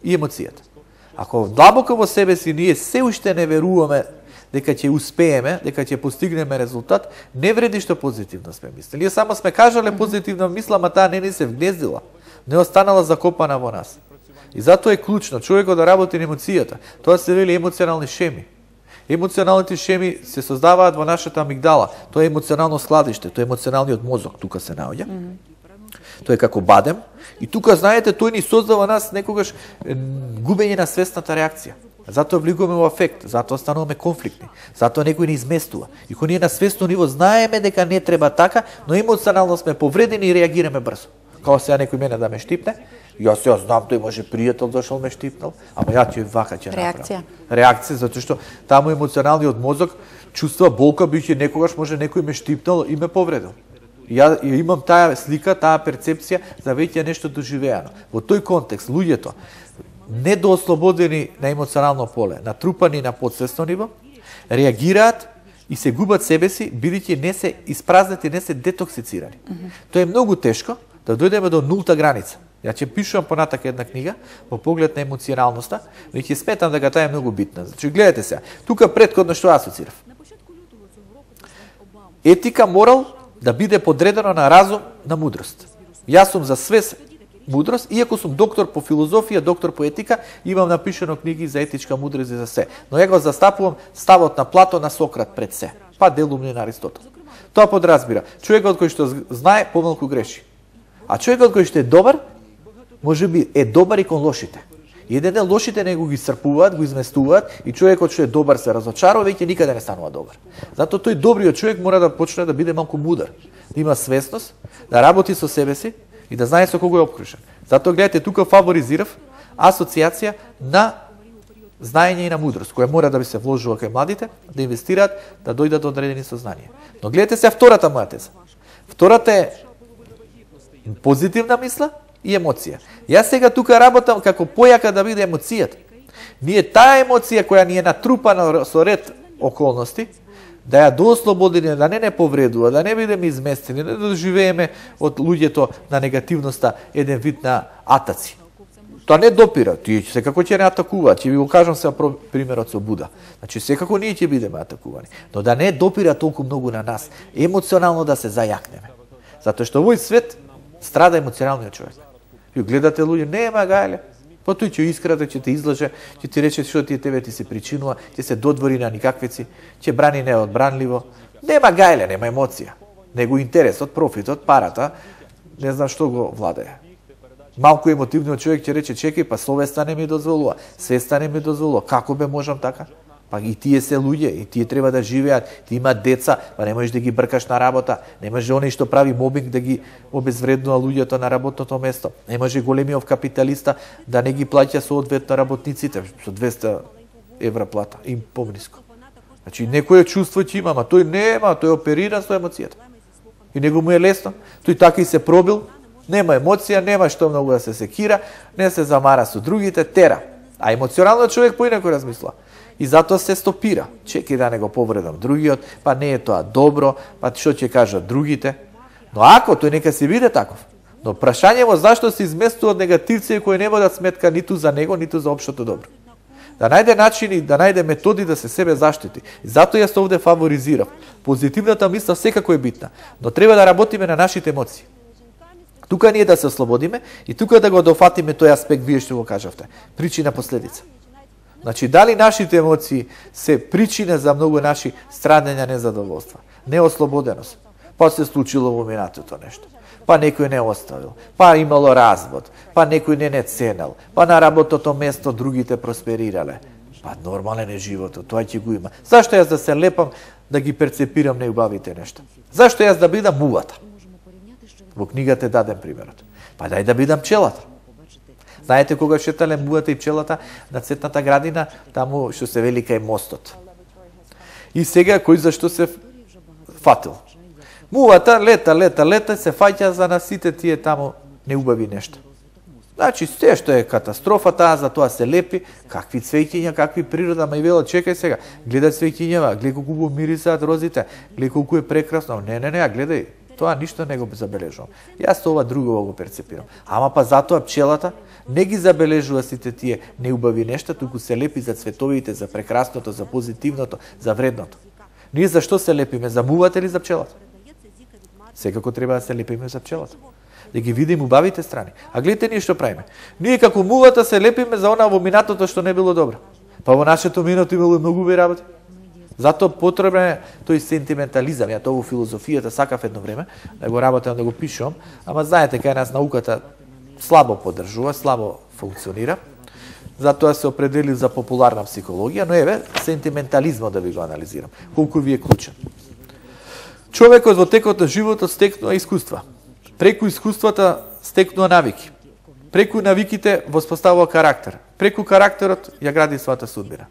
и емоцијата. Ако длабоко во себе си ние се уште не веруваме дека ќе успееме, дека ќе постигнеме резултат, не вреди што позитивно сме мислели. Ние само сме кажале позитивна мисла, ама таа не ни се вгнездила, не останала закопана во нас. И затоа е клучно човекот да работи на емоцијата. Тоа се вели емоционални шеми. Емоционалните шеми се создаваат во нашата амигдала. Тоа е емоционално складиште, тоа е емоционалниот мозок, тука се наоѓа. Тоа е како бадем. И тука, знаете, тој ни создава нас некогаш губење на свесната реакција. Затоа влегуваме во афект, затоа стануваме конфликтни, затоа некој ни изместува. И кога ние на свесно ниво знаеме дека не треба така, но емоционално сме повредени и реагираме брзо. Као сега некој мене да ме штипне, јас знам тој може пријател дошол ме штипнал, ама ја ќе вака ќе направам. Реакција, затоа што таму емоционалниот мозок чувствува болка, биќе некогаш може некој ме штипнал и ме повредил. Ја имам таа слика, таа перцепција за веќе нешто доживеано. Во тој контекст луѓето недоослободени на емоционално поле, натрупани на подсвесно ниво, реагираат и се губат себе си, бидејќи не се испразнати, не се детоксицирани. Тоа е многу тешко да дојдеме до нулта граница. Ја ќе пишувам понатака една книга во поглед на емоционалноста, но ќе сметам дека таа е многу битна. Значи гледате сега, тука претходно што асоцирав. Етика, морал да биде подредено на разум, на мудрост. Јас сум за свес мудрост, иако сум доктор по филозофија, доктор по етика, имам напишано книги за етичка мудрост и за се. Но ја го застапувам ставот на Платон, на Сократ пред се, па делумни на Аристотел. Тоа подразбира, човекот кој што знае, помалку греши. А човекот кој што е добар, може би е добар и кон лошите. И еден ден лошите него ги српуваат, го изместуваат и човекот што е добар се разочарува, веќе никаде не станува добар. Затоа тој добриот човек мора да почне да биде малку мудар, да има свесност, да работи со себе си и да знае со кого е опкружен. Затоа гледате тука фаворизирав асоциација на знаење и на мудрост, која мора да би се вложува кај младите, да инвестираат, да дојдат до одредени сознанија. Но гледате се втората моја теза. Втората е позитивна мисла и емоција. Јас сега тука работам како појака да биде емоцијата. Ние таа емоција која ни е натрупана со ред околности, да ја доослободиме, да не повредува, да не бидеме изместени, да доживееме од луѓето на негативноста еден вид на атаци. Тоа не допира, тие секако ќе не атакуваат, ќе ви го кажам сега примерот со Буда. Значи секако ние ќе бидеме атакувани, но да не допира толку многу на нас, емоционално да се зајакнеме. Затоа што овој свет страда емоционалниот човек. Ја гледате луѓе, нема гајле, па тој ќе искрате, ќе те излаже, ќе ти рече што тебе ти се причинува, ќе се додвори на никаквици, ќе брани неодбранливо. Нема гајле, нема емоција. Него интересот, профитот, парата, не знам што го владее. Малку емотивниот човек ќе рече, чекај, па совеста не ми дозволува, свеста не ми дозволува, како бе можам така? Па и тие се луѓе, и тие треба да живеат, ти имаат деца, па не можеш да ги бркаш на работа, не може оној што прави мобинг да ги обезвреднува луѓето на работното место, не може големиот капиталиста да не ги плаќа соодветно работниците со 200 евра плата, им пониско. Значи некое чувство ќе има, ама тој нема, тој оперира со емоцијата. И него му е лесно, тој така и се пробил, нема емоција, нема што многу да се секира, не се замара со другите, тера. А емоционалниот човек поинаку размисла. И затоа се стопира. Чекај да не го повредам другиот, па не е тоа добро, па што ќе кажат другите. Но ако тој нека се биде таков, но прашањето зашто се изместува од негативци кои не водат сметка ниту за него, ниту за општото добро. Да најде начини, да најде методи да се себе заштити. И затоа јас овде фаворизирав. Позитивната мисла секако е битна, но треба да работиме на нашите емоции. Тука ние да се ослободиме и тука да го дофатиме тој аспект, вие што го кажавте. Причина последица. Значи, дали нашите емоции се причина за многу наши страдања, незадоволства, неослободеност, па се случило во минатото нешто, па некој не оставил, па имало развод, па некој не ценел, па на работото место другите просперирале. Па нормален е животот, тоа ќе го има. Зашто јас да се лепам да ги перцепирам неубавите нешта? Зашто јас да бидам мувата? Во книгата дадем примерот. Па дај да бидам пчелата. Знаете кога шетале мувата и пчелата на цветната градина, таму што се вели кај мостот. И сега кој зашто се фатил? Мувата лета се фаќа за на сите тие таму неубави нешта. Значи, се што е катастрофата, за тоа се лепи, какви цвеќиња, какви природа, ма и вела, чекај сега, гледај цвеќињава, гледај колку го мирисаат розите, гледај колку е прекрасно. Не, гледај, тоа ништо не го забележувам. Јас ова друго го перцепирам. Ама па затоа пчелата не ги забележува сите тие неубави нешта, туку се лепи за цветовите, за прекрасното, за позитивното, за вредното. Ние зашто се лепиме? За мувата или за пчелата? Секако треба да се лепиме за пчелата. Да ги видим убавите страни. А гледате ние што правиме. Ние како мувата се лепиме за она во минатото што не било добро. Па во нашето минато имало многу убави работи. Затоа потребен е тој сентиментализам. Ја тоа во филозофијата сакав едно време да го работам, да го пишувам, ама знаете кај нас науката слабо поддржува, слабо функционира. Затоа се определи за популарна психологија, но еве сентиментализмот да ви го анализирам. Колку ви е клучен. Човекот во текот на животот стекнува искуства. Преку искуствата стекнува навики. Преку навиките воспоставува карактер. Преку карактерот ја гради својата судбина.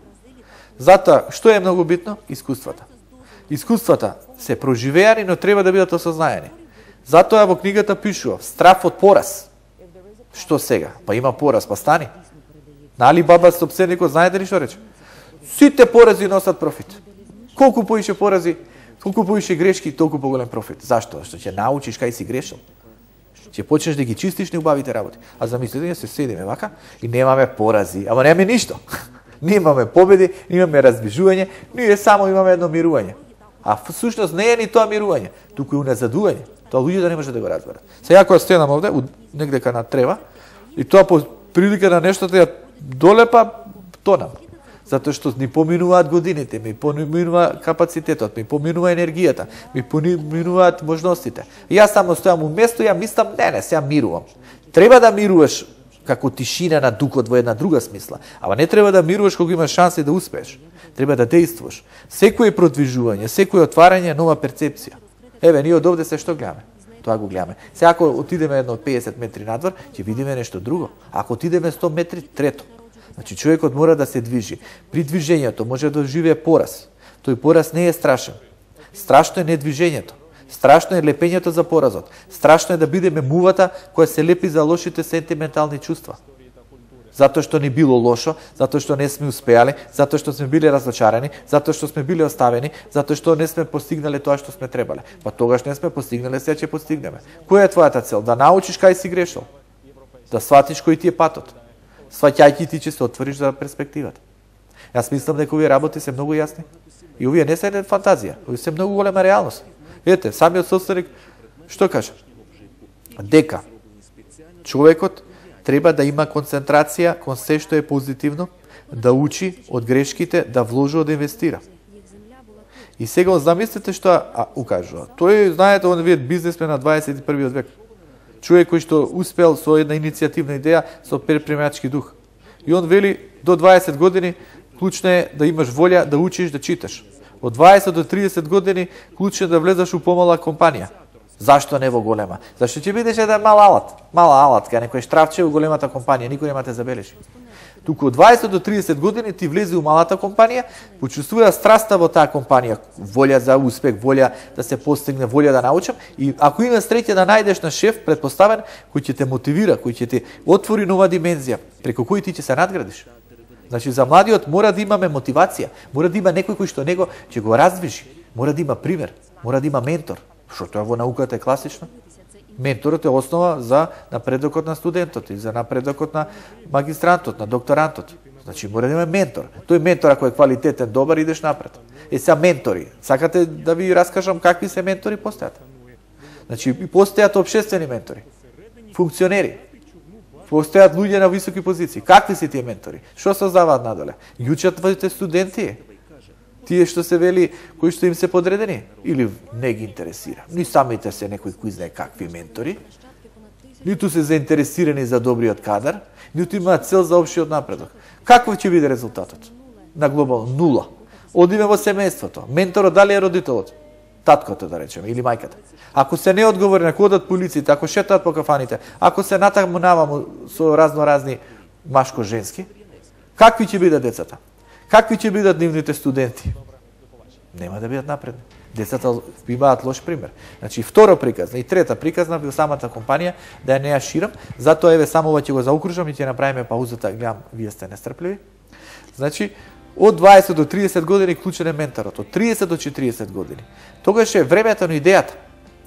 Затоа, што е многу битно? Искуствата. Искуствата се проживеани, но треба да бидат осознаени. Затоа во книгата пишува страв од пораз. Што сега? Па има пораз, па стани. Нали баба собственикот, знаете ли што рече? Сите порази носат профит. Колку поише порази, колку поише грешки, толку поголем профит. Зашто? Што ќе научиш кај си грешил. Ќе почнеш да ги чистиш неубавите работи. А замислете, ние се седиме вака и немаме порази, ама немаме ништо. Немаме победи, немаме разбижување, ние само имаме едно мирување. А всушност не е ни тоа мирување, туку е уназадување. Тоа луѓето не може да го разберат. Сега кога стенам овде, негдека на трева, и тоа по прилика на нештото ја долепа, тонам. Затоа што ни поминуваат годините, ми поминува капацитетот, ми поминува енергијата, ми поминуваат можностите. И јас само стојам уместо, ја мислам, не, сега мирувам. Треба да мируваш како тишина на духот во една друга смисла. Ама не треба да мируваш кога имаш шанси да успееш. Треба да действуваш. Секој продвижување, секој отварање е нова перцепција. Еве, ние од овде се што гледаме? Тоа го гледаме. Сега ако отидеме едно 50 метри надвор, ќе видиме нешто друго. Ако отидеме 100 метри, трето. Значи човекот мора да се движи. При движењето може да живее пораз. Тој пораз не е страшен. Страшно е не движењето. Страшно е лепењето за поразот. Страшно е да бидеме мувата која се лепи за лошите сентиментални чувства. Затоа што не било лошо, затоа што не сме успеале, затоа што сме биле разочарани, затоа што сме биле оставени, затоа што не сме постигнале тоа што сме требале. Па тогаш не сме постигнале, сега ќе постигнеме. Која е твојата цел? Да научиш кај си грешил. Да сватиш кој ти е патот. Сваќајќи ти ќе се отвориш за перспективата. Јас мислам дека овие работи се многу јасни. И овие не се фантазија, овие се многу голема реалност. Видете, самиот собственик што кажа? Дека човекот треба да има концентрација кон се што е позитивно, да учи од грешките, да вложи, да инвестира. И сега замислете што укажува. Тој, знаете, он вие бизнесмен на 21 век. Човек кој што успел со една иницијативна идеја, со предприемачки дух. И он вели до 20 години клучно е да имаш волја да учиш, да читаш. Од 20 до 30 години клучно е да влезеш у помала компанија. Зашто не во голема? Зашто ќе бидеш еден мала алат, кај некој штрафче во големата компанија, никој нема те забележи. Туку од 20 до 30 години ти влези у малата компанија, почувствува страста во таа компанија, волја за успех, волја да се постигне, волја да научам, и ако има среќа да најдеш на шеф предпоставен кој ќе те мотивира, кој ќе ти отвори нова димензија, преку кој ти ќе се надградиш. Значи за младиот мора да имаме мотивација, мора да има некој кој што него ќе го раздвижи, мора да има пример, мора да има ментор, што тоа во науката е класично. Менторот е основа за напредокот на студентот и за напредокот на магистрантот, на докторантот. Значи мора да има ментор. Тој ментор ако е квалитетен, добар, идеш напред. Сега ментори. Сакате да ви раскажам какви се ментори постојат? Значи постојат општествени ментори, функционери. Постојат луѓе на високи позиции. Какви се тие ментори? Што создаваат надоле? Ги учат твоите студенти? Тие што се вели, кои што им се подредени, или не ги интересира. Ни самите се некои кои знае какви ментори, ниту се заинтересирани за добриот кадар, ниту имаат цел за општиот напредок. Каков ќе биде резултатот? На глобално нула. Одиме во семејството. Менторот дали е родителот? Таткото, да речеме, или мајката. Ако се неодговорни, ако одат по улиците, ако шетаат по кафаните, ако се натаму со разни машко-женски, какви ќе бидат децата? Какви ќе бидат нивните студенти? Нема да бидат напредни. Децата имаат лош пример. Значи, второ приказна и трета приказна во самата компанија, да ја не ја ширам, затоа еве само ќе го заокружам и ќе направиме паузата, гледам, вие сте нестрпливи. Значи, од 20 до 30 години клучен е менторот, од 30 до 40 години. Тогаш е времето на идејата.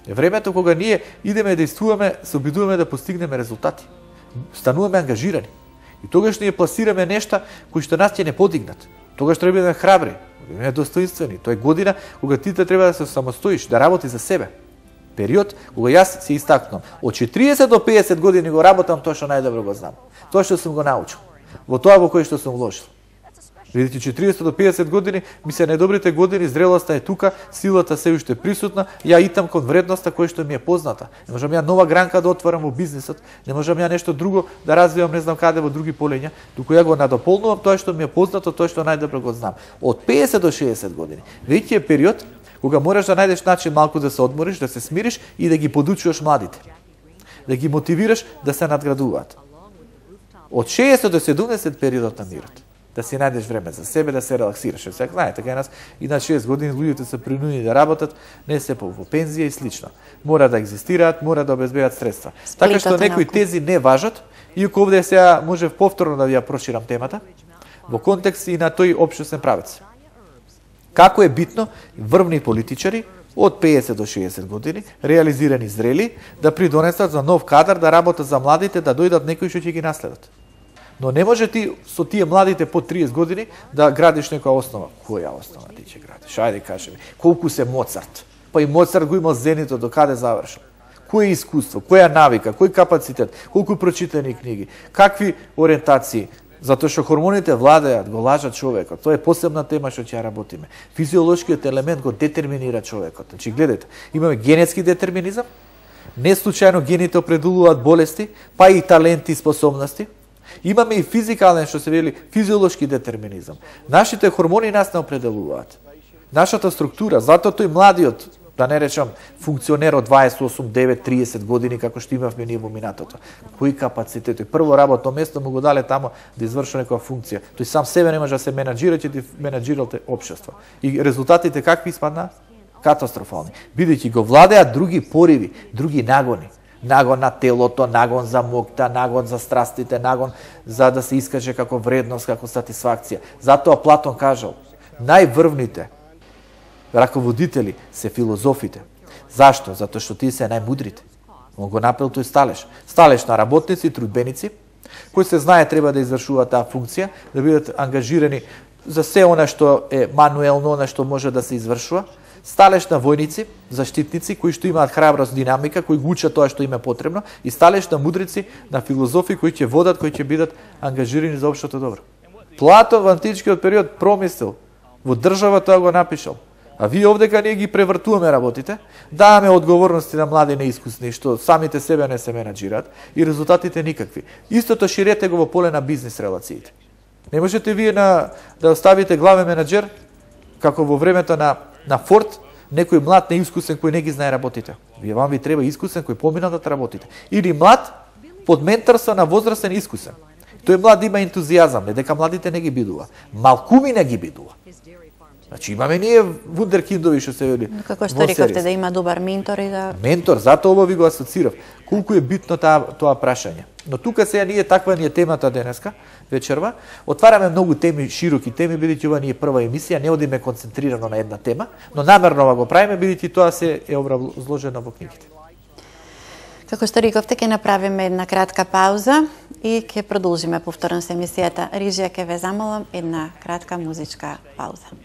Е времето кога ние идеме да действуваме, се обидуваме да постигнеме резултати. Стануваме ангажирани. И тогаш ние пласираме нешта кои што нас ќе не подигнат. Тогаш треба да храбри, да достоинствени. Тоа е година кога ти треба да се самостоиш, да работи за себе. Период кога јас се истакнувам. Од 40 до 50 години го работам тоа што најдобро го знам. Тоа што сум го научил. Во тоа во кој што сум вложил. Видите, 40 до 50 години ми се најдобрите години, зрелоста е тука, силата се уште присутна, ја итам кон вредноста која што ми е позната. Не можам ја нова гранка да отварам во бизнисот, не можам ја нешто друго да развивам не знам каде во други полења, туку ја го надополнувам тоа што ми е познато, тоа што најдобро го знам. Од 50 до 60 години. Веќе е период кога можеш да најдеш начин малку да се одмориш, да се смириш и да ги подучуваш младите. Да ги мотивираш да се надградуваат. Од 60 до 70 периодот на мирот. Да си најдеш време за себе, да се релаксираш. Сега знаете, кај нас и на 6 години луѓето се принудени да работат, не се во пензија и слично. Мора да екзистираат, мора да обезбедат средства. Така што некои тези не важат, иако овде сега може повторно да ја проширам темата, во контекст и на тој општествен правец. Како е битно врвни политичари од 50 до 60 години, реализирани зрели, да придонесат за нов кадар, да работат за младите, да дојдат некои што ќе ги наследат. Но не може ти со тие младите по 30 години да градиш некоја основа. Која основа ти ќе градиш? Ајде кажи ми. Колку се Моцарт? Па и Моцарт го имал зенито, до каде завршил? Кој искуство, која навика, кој капацитет, колку прочитани книги, какви ориентации? Затоа што хормоните владеат, го лажат човекот. Тоа е посебна тема што ќе ја работиме. Физиолошкиот елемент го детерминира човекот. Значи гледате, имаме генетски детерминизам, не случајно гените определуваат болести, па и таленти и способности. Имаме и физикален, што се вели, физиолошки детерминизам. Нашите хормони нас не определуваат. Нашата структура, затоа тој младиот, да не речам, функционер од 28, 9, 30 години, како што имавме ние во минатото. Кој капацитет? Тој прво работно место му го дале тамо да изврши некоја функција. Тој сам себе не може да се менаџира, ќе ти менаџиралте општество. И резултатите какви испадна? Катастрофални. Бидејќи го владеат други пориви, други нагони. Нагон на телото, нагон за мокта, нагон за страстите, нагон за да се искаже како вредност, како сатисфакција. Затоа Платон кажал, најврвните раководители се филозофите. Зашто? Затоа што тие се најмудрите. Он го направил тој сталеж. Сталеж на работници и трудбеници, кои се знае треба да извршуваат таа функција, да бидат ангажирани за се она што е мануелно, она што може да се извршува. Сталеж на војници, заштитници, кои што имаат храброст, динамика, кои го учат тоа што им е потребно, и сталеж на мудрици, на филозофи кои ќе водат, кои ќе бидат ангажирани за општото добро. Платон во античкиот период промислил, во држава тоа го напишал. А вие овдека ние ги превртуваме работите, даваме одговорности на млади неискусни, што самите себе не се менаџираат и резултатите никакви. Истото ширете го во поле на бизнис релациите. Не можете вие да оставите главен менаџер, како во времето на Форд, некој млад неискусен кој не ги знае работите. Вам ви треба искусен кој помина да работите. Или млад под менторство на возрастен искусен. Тој млад има ентузијазам, не дека младите не ги бидува. Малкуми не ги бидува. Значи имаме ние вундеркиндови што се вели. Како што рековте да има добар ментор и да ментор, затоа ова ви го асоцирав. Колку е битно тоа прашање. Но тука сега ние таква ни е темата денеска, вечерва. Отвараме многу теми, широки теми, бидејќи ова ни е прва емисија, не одиме концентрирано на една тема, но намерно го правиме бидејќи тоа се е образложено во книгите. Како што рековте, ќе направиме една кратка пауза и ќе продолжиме повторно со емисијата. Рижија, ќе ве замолам една кратка музичка пауза.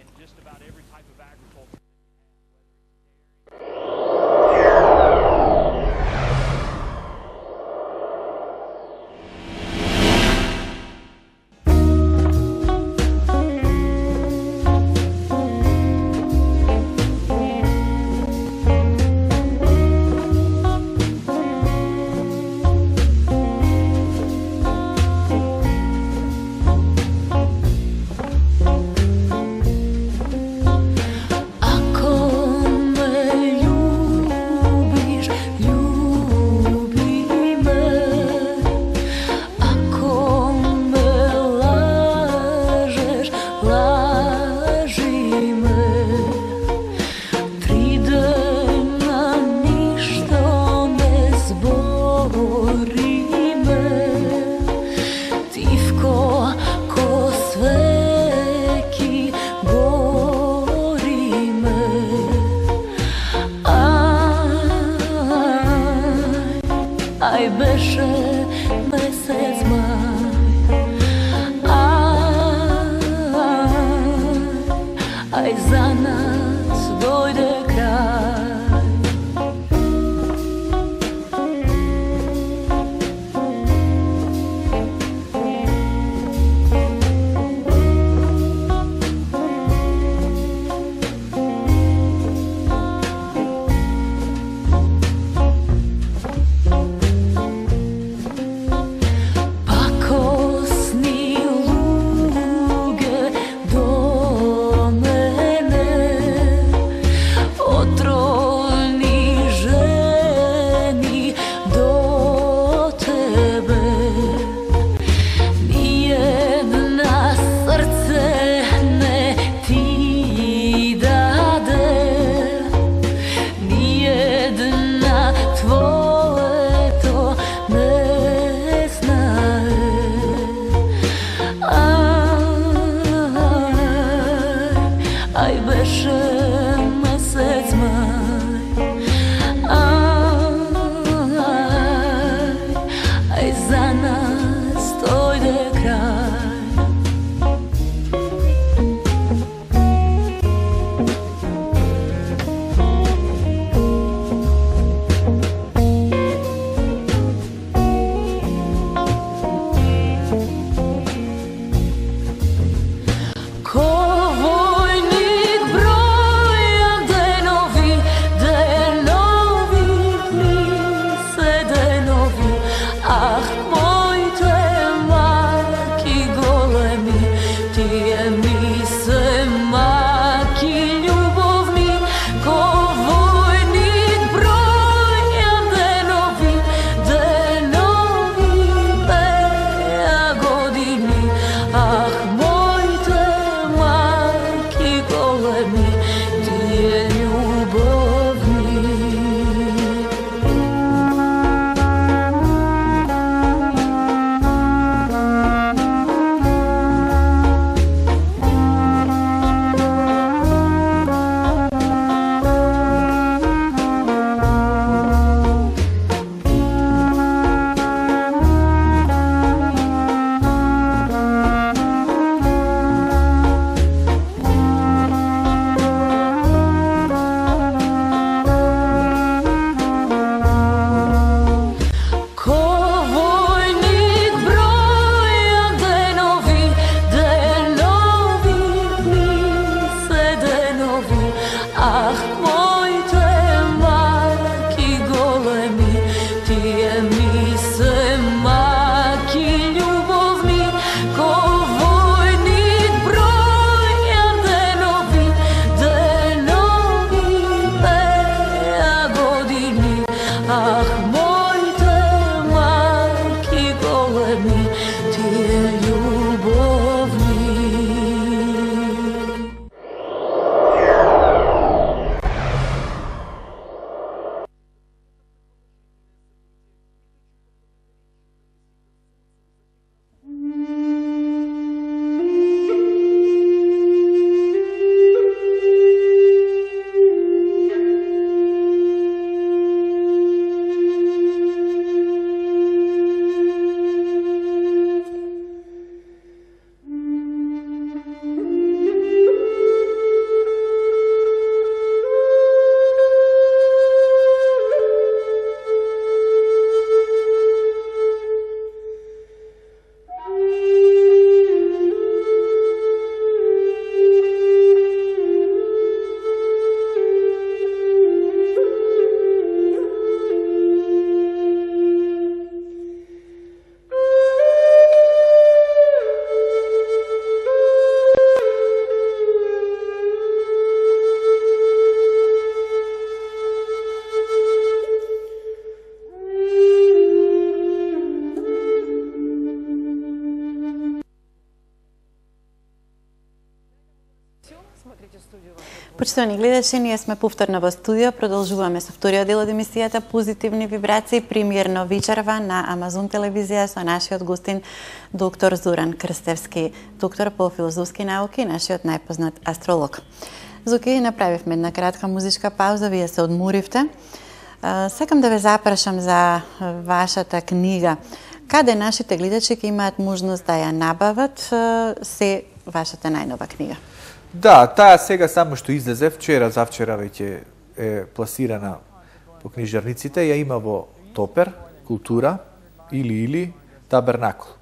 Почитувани гледачи, ние сме повторно во студио, продолжуваме со вториот дел од емисијата Позитивни вибрации, премиерно вечерва на Амазон телевизија со нашиот гостин доктор Зоран Крстевски, доктор по филозофски науки, нашиот најпознат астролог. Зоки, направивме една кратка музичка пауза, вие се одморивте. Сакам да ве запрашам за вашата книга. Каде нашите гледачи ќе имаат можност да ја набават се вашата најнова книга? Да, таа сега само што излезе, вчера, завчера веќе е пласирана по книжарниците, ја има во Топер, Култура, или Табернакл.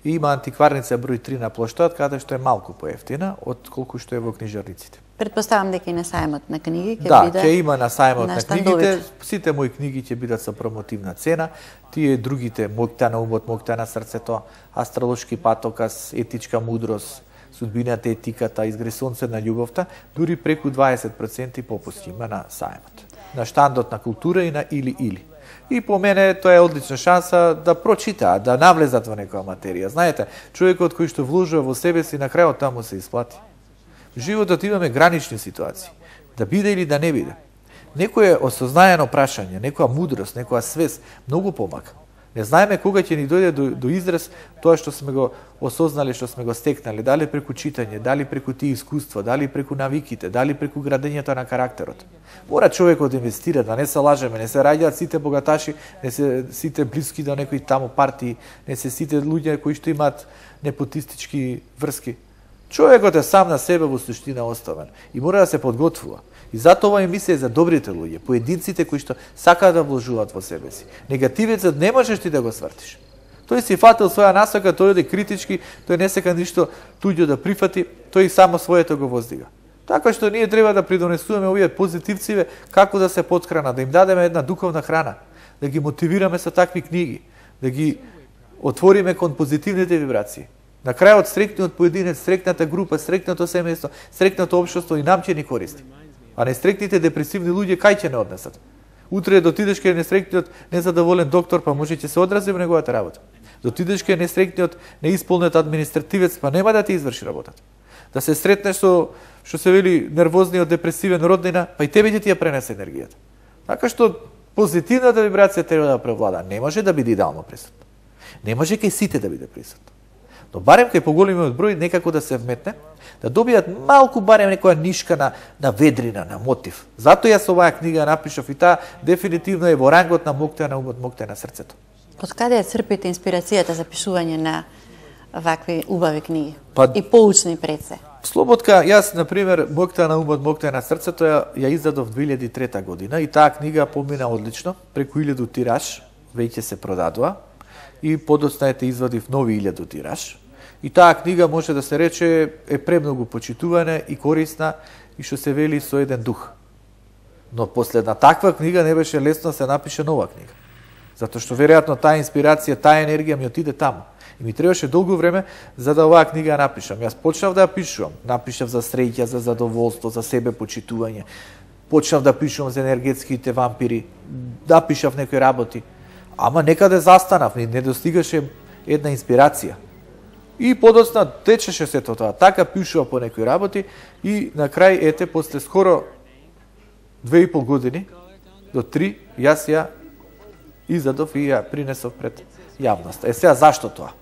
И има антикварница број 3 на плоштад, каде што е малку поевтина од колку што е во книжарниците. Предпоставам дека и на сајмот на книги ќе биде. Да, ќе има на сајмот на книгите. Сите мои книги ќе бидат со промотивна цена. Тие другите, Моќта на умот, Моќта на срцето, Астролошки патоказ, Етичка мудрост, Судбината, етиката, Изгресонце на љубовта, дури преку 20% попуст има на сајмот. На штандот на Култура и на или. И по мене тоа е одлична шанса да прочитаат, да навлезат во некоја материја. Знаете, човекот кој што вложува во себе си, на крајот таму се исплати. В животот имаме гранични ситуации. Да биде или да не биде. Некое осознаено прашање, некоја мудрост, некоја свест, многу помага. Не знаеме кога ќе ни дојде до израз тоа што сме го осознали, што сме го стекнали, дали преку читање, дали преку тие искуства, дали преку навиките, дали преку градењето на карактерот. Мора човекот да инвестира, да не се лажеме, не се раѓаат сите богаташи, не се сите блиски до некои таму партии, не се сите луѓе кои што имаат непотистички врски. Човекот е сам на себе во суштина оставен и мора да се подготвува. И затоа ова емисија е за добрите луѓе, поединците кои што сакаат да вложуваат во себе си. Негативецот не можеш ти да го свртиш. Тој си фатил своја насока, тој оди критички, тој не сака ништо туѓо да прифати, тој само своето го воздига. Така што ние треба да придонесуваме овие позитивциве како да се потхрана, да им дадеме една духовна храна, да ги мотивираме со такви книги, да ги отвориме кон позитивните вибрации. На крајот стрекниот поединец, стрекната група, стрекнато семејство, стрекнато општество и нам ќе ни користи. А нестрекните депресивни луѓе кај ќе не однесат? Утре дотидеш кај нестрекниот незадоволен доктор, па може ќе се одрази во неговата работа. Дотидеш кај нестрекниот неисполнет административец, па нема да ти изврши работата. Да се сретнеш со што се вели нервозниот депресивен роднина, па и тебе ќе ти ја пренесе енергијата. Така што позитивната вибрација треба да превлада. Не може да биде идеално присутна. Не може кај сите да биде присутна. Но барем кај поголемиот број некако да се вметне, да добијат малку барем некоја нишка на ведрина, на мотив. Затоа јас оваа книга напишав и таа дефинитивно е во рангот на Моќта на умот, Моќта на срцето. Од каде ја црпите инспирацијата за пишување на вакви убави книги? И поучни пред се? Слободка, јас, например, Моќта на умот, Моќта на срцето ја издадов 2003 година и таа книга помина одлично, преку 1000 тираж, веќе се продадува и подоцна извадив нови 1000 тираж. И таа книга може да се рече е премногу почитувана и корисна и што се вели со еден дух. Но после на таква книга не беше лесно да се напише нова книга. Затоа што веројатно таа инспирација, таа енергија ми отиде таму. И ми требаше долго време за да оваа книга напишам. Јас почнав да ја пишувам. Напишав за среќа, за задоволство, за себе почитување. Почнав да пишувам за енергетските вампири. Да пишав некои работи. Ама некаде застанав, не достигаше една инспирација. И подоцна течеше сето тоа. Така пишува по некои работи и на крај, ете, после скоро 2,5 години до 3, јас ја издадов и ја принесов пред јавноста. Сега, зашто тоа?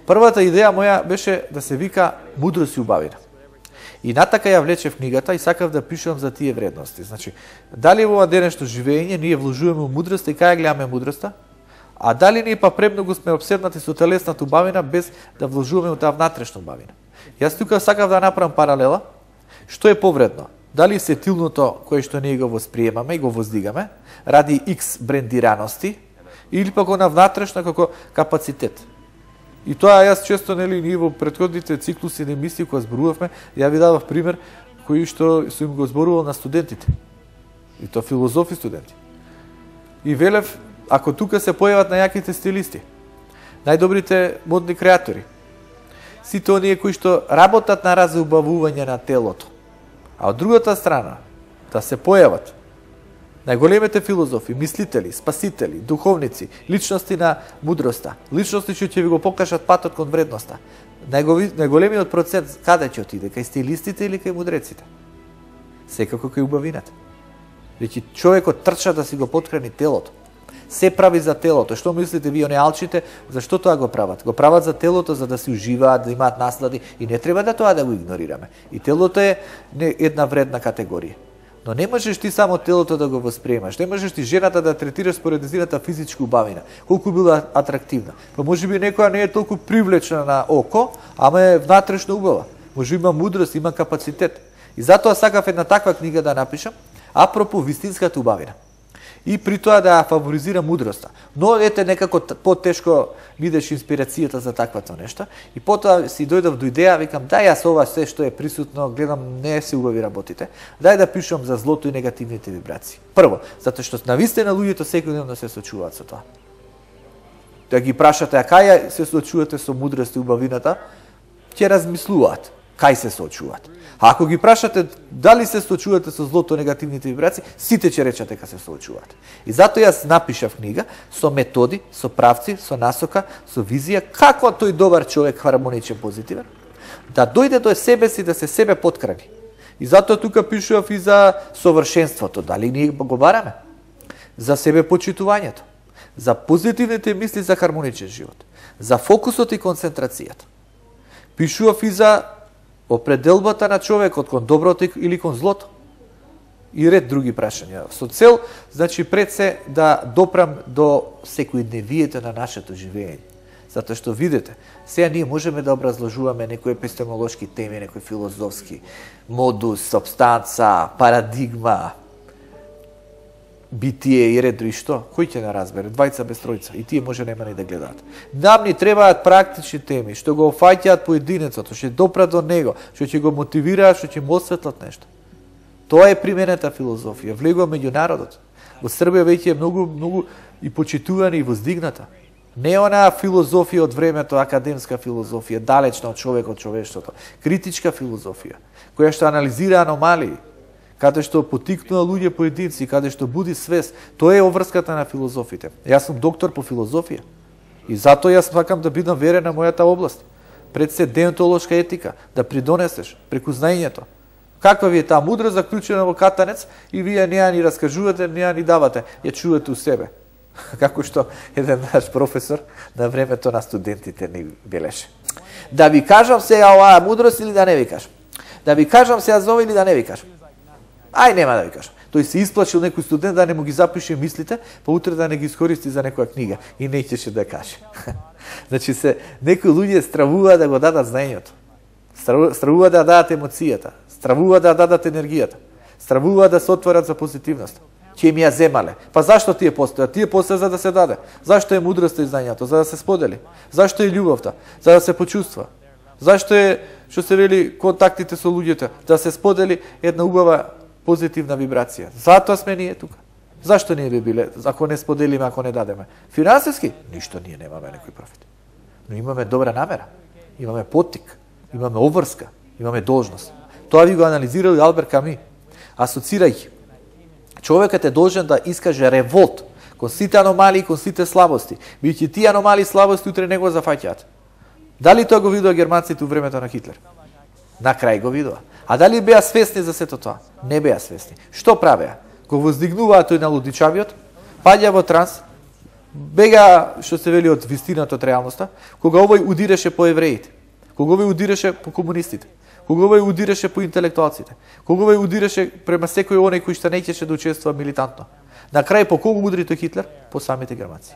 Првата идеја моја беше да се вика мудрост и убавина. И натака ја влечев книгата и сакав да пишувам за тие вредности. Значи, дали во ова денешно живење ние вложуваме мудроста и кај гледаме мудроста? А дали ние па премногу сме обседнати со телесната убавина без да вложуваме во таа внатрешна убавина? Јас тука сакав да направам паралела. Што е повредно? Дали сетилното кое што ние го восприемаме и го воздигаме ради X брендираности или пак на внатрешна како капацитет? И тоа јас често ние во претходните циклуси на емисии кои зборувавме, ја ви дадов пример кој што сум го зборувал на студентите. И тоа филозофи студенти. И велев, ако тука се појават најаките стилисти, најдобрите модни креатори, сите оние кои што работат на разубавување на телото, а од другата страна да се појават најголемите филозофи, мислители, спасители, духовници, личности на мудроста, личности што ќе ви го покажат патот кон вредноста. Најголемиот процент каде ќе отиде, кај стилистите или кај мудреците? Секако кај убавината. Веќе човекот трча да си го потхрани телото. Се прави за телото. Што мислите вие, не алчите, зашто тоа го прават? Го прават за телото, за да си уживаат, да имаат наслади и не треба да тоа да го игнорираме. И телото е една вредна категорија. Но не можеш ти само телото да го восприемаш. Не можеш ти жената да третираш според незината физичка убавина. Колку била атрактивна. Па може би некоја не е толку привлечна на око, ама е внатрешно убава. Може има мудрост, има капацитет. И затоа сакав една таква книга да напишам, апропо вистинската убавина. И при тоа да фаворизира мудроста. Но ете некако потешко видеш инспирацијата за таквато нешто и потоа си дојдов до идеја, викам дај јас ова се што е присутно, гледам не се убави работите. Дај да пишам за злото и негативните вибрации. Прво, затоа што навистина луѓето секојдневно се соочуваат со тоа. Да ги прашате а кај се соочувате со мудрост и убавината, ќе размислуваат кај се соочуваат. А ако ги прашате дали се соочувате со злото, негативните вибрации, сите ќе речат дека се соочуваат. И затоа јас напишав книга со методи, со правци, со насока, со визија како тој добар човек, хармоничен, позитивен, да дојде до себе си, да се себе поткрани. И затоа тука пишував и за совршенството, дали ние го бараме, за себе почитувањето, за позитивните мисли за хармоничен живот, за фокусот и концентрацијата. Пишував и за определбата на човекот кон доброто или кон злото. И ред други прашања. Со цел, значи пред се да допрам до секојдневието на нашето живење. Затоа што видите, сега ние можеме да образложуваме некои епистемолошки теми, некои филозофски модус, субстанца, парадигма, битие и ред други што, кој ќе не разбере, двајца без тројца, и тие може нема ни да гледаат. Нам ни требаат практични теми, што го офаќаат поединецот, што ќе допрат до него, што ќе го мотивираат, што ќе му осветлат нешто. Тоа е применета филозофија, влегува меѓу народот. Во Србија веќе е многу и почитувана и воздигната. Не онаа филозофија од времето, академска филозофија, далечна од човекот, човештвото, критичка филозофија, која што анализира аномалии, каде што потикнува луѓе поединци, каде што буди свест. Тоа е обврската на филозофите. Јас сум доктор по филозофија. И затоа јас сакам да бидам верен на мојата област. Пред се деонтолошка етика, да придонесеш преку знаењето. Каква ви е таа мудрост заклучена во катанец и вие не ја ни раскажувате, не ја ни давате, ја чувате у себе. Како што еден наш професор на времето на студентите ни белеше. Да ви кажам сега оваа мудрост или да не ви кажам? Да ви кажам сега за ова или да не ви кажам? Ај, нема да ви кажам. Тој се исплашил некој студент да не му ги запише мислите, па утре да не ги искористи за некоја книга и не ќеше да каже. Значи некои луѓе стравуваат да го дадат знаењето. Стравуваат да дадат емоцијата, стравуваат да дадат енергијата, стравуваат да се отворат за позитивност. Ќе ми ја земале. Па зашто тие постојат? Тие постојат за да се даде. Зашто е мудроста и знаењето? За да се сподели. Зашто е љубовта? За да се почувства. Зашто е, што се вели, контактите со луѓето? Да се сподели една убава позитивна вибрација. Затоа сме ние тука. Зашто ние би биле, ако не споделиме, ако не дадеме? Финансиски? Ништо ние немаме некој профит. Но имаме добра намера. Имаме поттик. Имаме обврска. Имаме должност. Тоа ви го анализирал и Албер Ками. Асоцирајќи. Човекот е должен да искаже револт кон сите аномалии, кон сите слабости. Бидејќи тие аномалии и слабости утре не го зафаќаат. Дали тоа го видува германците у времето на Хитлер? На крај го видува. А дали беа свесни за сето тоа? Не беа свесни. Што правеа? Го воздигнуваа тој на лудичавиот, паѓа во транс, бега, што се вели, од вистината, од реалноста, кога овој удираше по евреите, кога овој удираше по комунистите, кога овој удираше по интелектуалците, кога овој удираше према секој оној кој што не ќеше да учествува милитантно. На крај по кого удри тој Хитлер? По самите германци.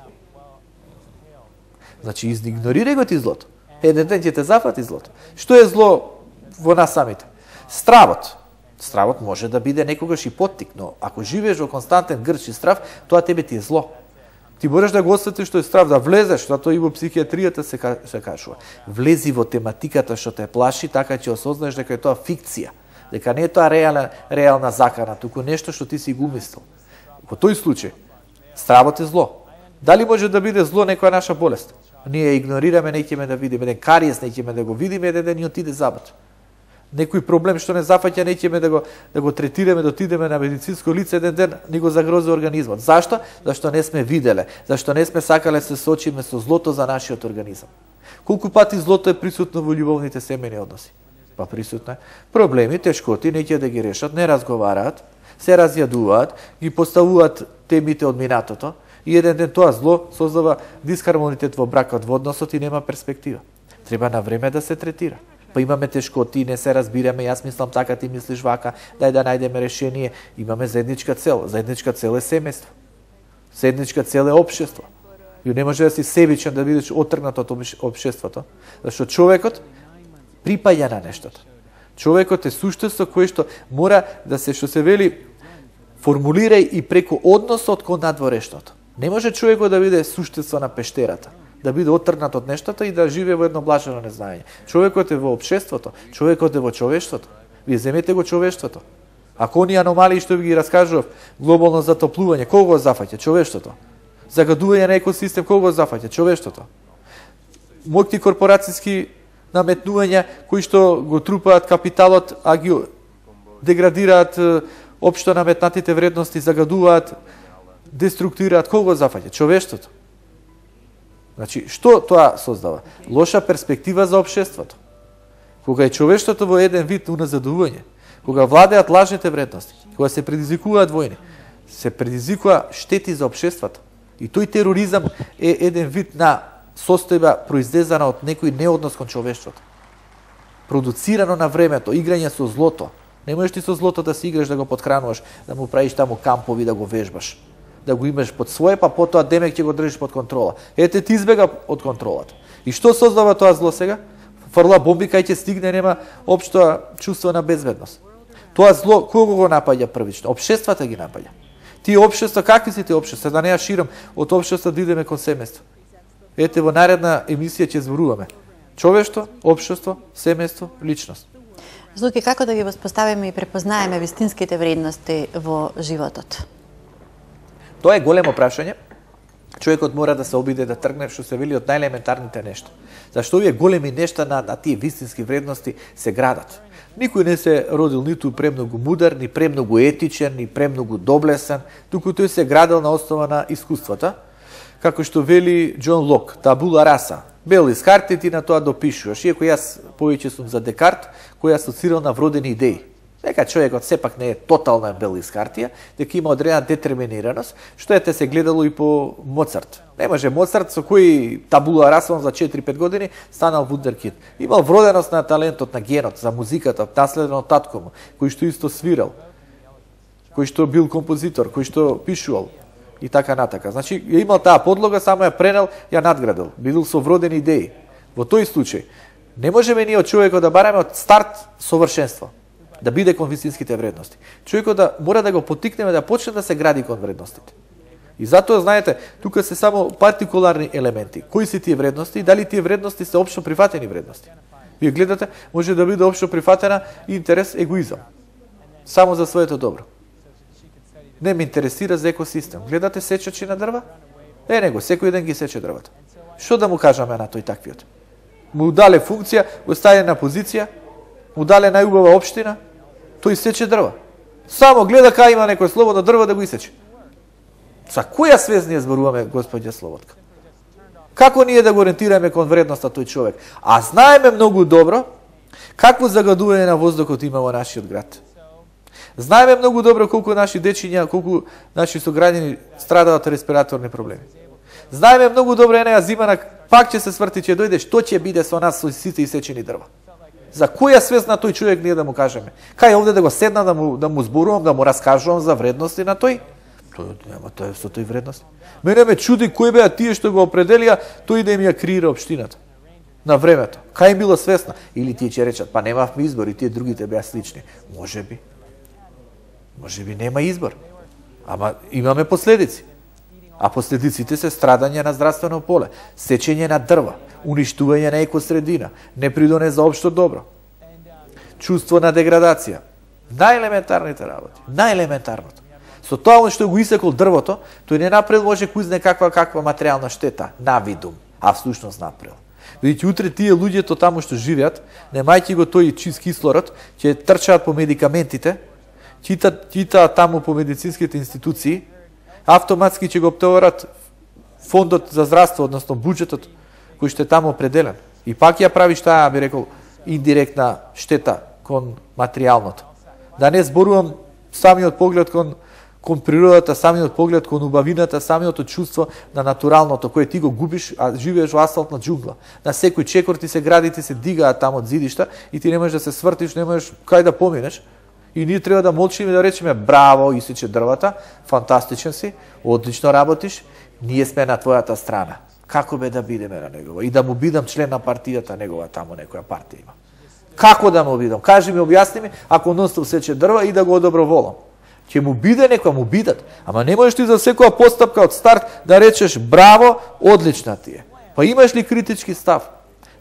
Значи, изигнорирај го ти злото. Еден ден ќе те зафати злото. Што е зло во нас самите? Стравот. Стравот може да биде некогаш и поттик, но ако живееш во константен грч и страв, тоа тебе ти е зло. Ти можеш да го осетиш што е страв, да влезеш, затоа и во психијатријата се кажува. Влези во тематиката што те плаши, така ќе осознаеш дека е тоа фикција, дека не е тоа реална закана, туку нешто што ти си го умислил. Во тој случај, стравот е зло. Дали може да биде зло некоја наша болест? Ние игнорираме, не ќеме да видиме, еден кариес не ќеме да го видиме, еден ден ни отиде забат. Некој проблем што не зафаќа, не ќеме да го третираме, да отидеме на медицинско лице, еден ден ни го загрози организмот. Зашто? Зашто не сме виделе, зашто не сме сакале се соочиме со злото за нашиот организам. Колку пати злото е присутно во љубовните семејни односи? Па присутна е. Проблеми, тешкоти, неќе да ги решат, не разговараат, се разјадуваат, ги поставуваат темите од минатото и еден ден тоа зло создава дисхармонитет во бракот, во односот и нема перспектива. Треба на време да се третира. Па имаме тешкоти, не се разбираме, јас мислам така, ти мислиш вака, дај да најдеме решение. Имаме заедничка цел. Заедничка цел е семејство. Заедничка цел е општество. И не може да си себичен да бидеш отргнат од општеството, зашто човекот припаѓа на нештото. Човекот е суштество кое што мора да се, што се вели, формулира и преку односот кон надворештото. Не може човекот да биде суштество на пештерата, да биде отргнат од нештото и да живее во едно блажено незнаење. Човекот е во општеството, човекот е во човештвото. Вие земете го човештвото. Ако оние аномалии што ви ги раскажував, глобално затоплување, кого го зафаќа? Човештвото. Загадување на екосистем, кого го зафаќа? Човештвото. Мултикорпорацијски наметнувања кои што го трупаат капиталот, а ги деградираат општо наметнатите вредности, загадуваат, деструктуираат, кого го зафаќа? Човештвото. Значи, што тоа создава? Лоша перспектива за општеството. Кога е човештвото во еден вид уназадување, кога владеат лажните вредности, кога се предизвикуваат војни, се предизвикува штети за општеството. И тој тероризам е еден вид на состојба произлезана од некој неоднос кон човештвото. Продуцирано на времето, играње со злото. Не можеш ти со злото да се играш, да го подхрануваш, да му правиш таму кампови, да го вежбаш, да го имаш под своје, па потоа демек ќе го држиш под контрола. Ете ти избега од контролата. И што создава тоа зло сега? Фрла бомби кај ќе стигне, нема општо чувство на безбедност. Тоа зло кого го напаѓа првично? Општествата ги напаѓа. Тие општества, какви се тие општества? Да не ја ширам од општества да идеме кон семејство. Ете во наредна емисија ќе зборуваме. Човештво, општество, семејство, личност. Злуки, како да ги воспоставиме и препознаеме вистинските вредности во животот? Тоа е големо прашање. Човекот мора да се обиде да тргне, што се вели, од најелементарните нешта. Зашто овие големи нешта на тие вистински вредности се градат. Никој не се родил ниту премногу мудар, ни премногу етичен, ни премногу доблесен, туку тој се градил на основа на искуствата, како што вели Џон Лок, табула раса. Бел из карти, ти на тоа допишуваш. Иако јас повеќе сум за Декарт, кој асоцирал на вродени идеи. Дека човекот сепак не е тотално бел из картија, дека има одредена детерминираност, што ете се гледало и по Моцарт. Не може Моцарт со кој табула раса за 4-5 години станал вундеркид. Имал вроденост на талентот, на генот, за музиката, наследен од татко му, кој што исто свирал, кој што бил композитор, кој што пишувал и така натака. Значи, ја имал таа подлога, само ја пренел, ја надградил. Бил со вродени идеи. Во тој случај, не можеме ние од човекот да бараме од старт совршенство, да биде кон вистинските вредности. Човекот да мора да го поттикнеме да почне да се гради кон вредностите. И затоа, знаете, тука се само партикуларни елементи. Кои се тие вредности и дали тие вредности се општо прифатени вредности. Вие гледате, може да биде општо прифатена интерес, егоизам. Само за своето добро. Не ме интересира за екосистем. Гледате сечачи на дрва? Него, секој ден ги сече дрвата. Што да му кажаме на тој таквиот? Му дале функција, го стави на позиција, му дале најубава општина, тој сече дрва. Само гледа кај има некој слободно дрво да го исече. За која свест ние зборуваме, господја Слободка? Како ние да го ориентираме кон вредноста тој човек? А знаеме многу добро какво загадување на воздухот има во нашиот град. Знаеме многу добро колку наши дечиња, колку наши сограѓани страдаат од респираторни проблеми. Знаеме многу добро една зима пак ќе се сврти, ќе дојде, што ќе биде со нас со сите исечени дрва. За која свест на тој човек ние да му кажеме? Кај овде да го седна да му зборувам, да му раскажувам за вредности на тој? Тоа е со тој вредности. Мене ме чуди кои беа тие што го определија, тој да им ја креира општината. На времето. Кај им било свесна? Или тие ќе речат, па немавме избор и тие другите беа слични. Може би. Може би нема избор. Ама имаме последици. А последиците се страдање на здравствено поле, сечење на дрва, уништување на екосредина, непридонес за општо добро, чувство на деградација. Најелементарните работи. Најелементарното. Со тоа што го исекол дрвото, тој не направил може кузне каква материјална штета, навидум, а всушност направил. Бидејќи утре тие луѓето таму што живеат, немајќи го тој чист кислород, ќе трчаат по медикаментите, читаат таму по медицинските институции, автоматски ќе го оптоварат фондот за здравство, односно буџетот кој што е таму определен. И пак ја правиш таа, би рекол, индиректна штета кон материјалното. Да не зборувам самиот поглед кон природата, самиот поглед кон убавината, самиот чувство на натуралното кое ти го губиш, а живееш во асфалтна џунгла. На секој чекор ти се гради, ти се дигаат таму од зидишта и ти не можеш да се свртиш, не можеш кај да поминеш. И ние треба да молчиме и да речеме браво, исече дрвата, фантастичен си, одлично работиш, ние сме на твојата страна. Како бе да бидеме на негова? И да му бидам член на партијата негова, таму некоја партија има. Како да му бидам? Кажи ми, објасни ми, ако нонстоп сече дрва и да го одоброволам. Ќе му биде некоја, му бидат. Ама не можеш ти за секоја постапка од старт да речеш браво, одлична ти е. Па имаш ли критички став?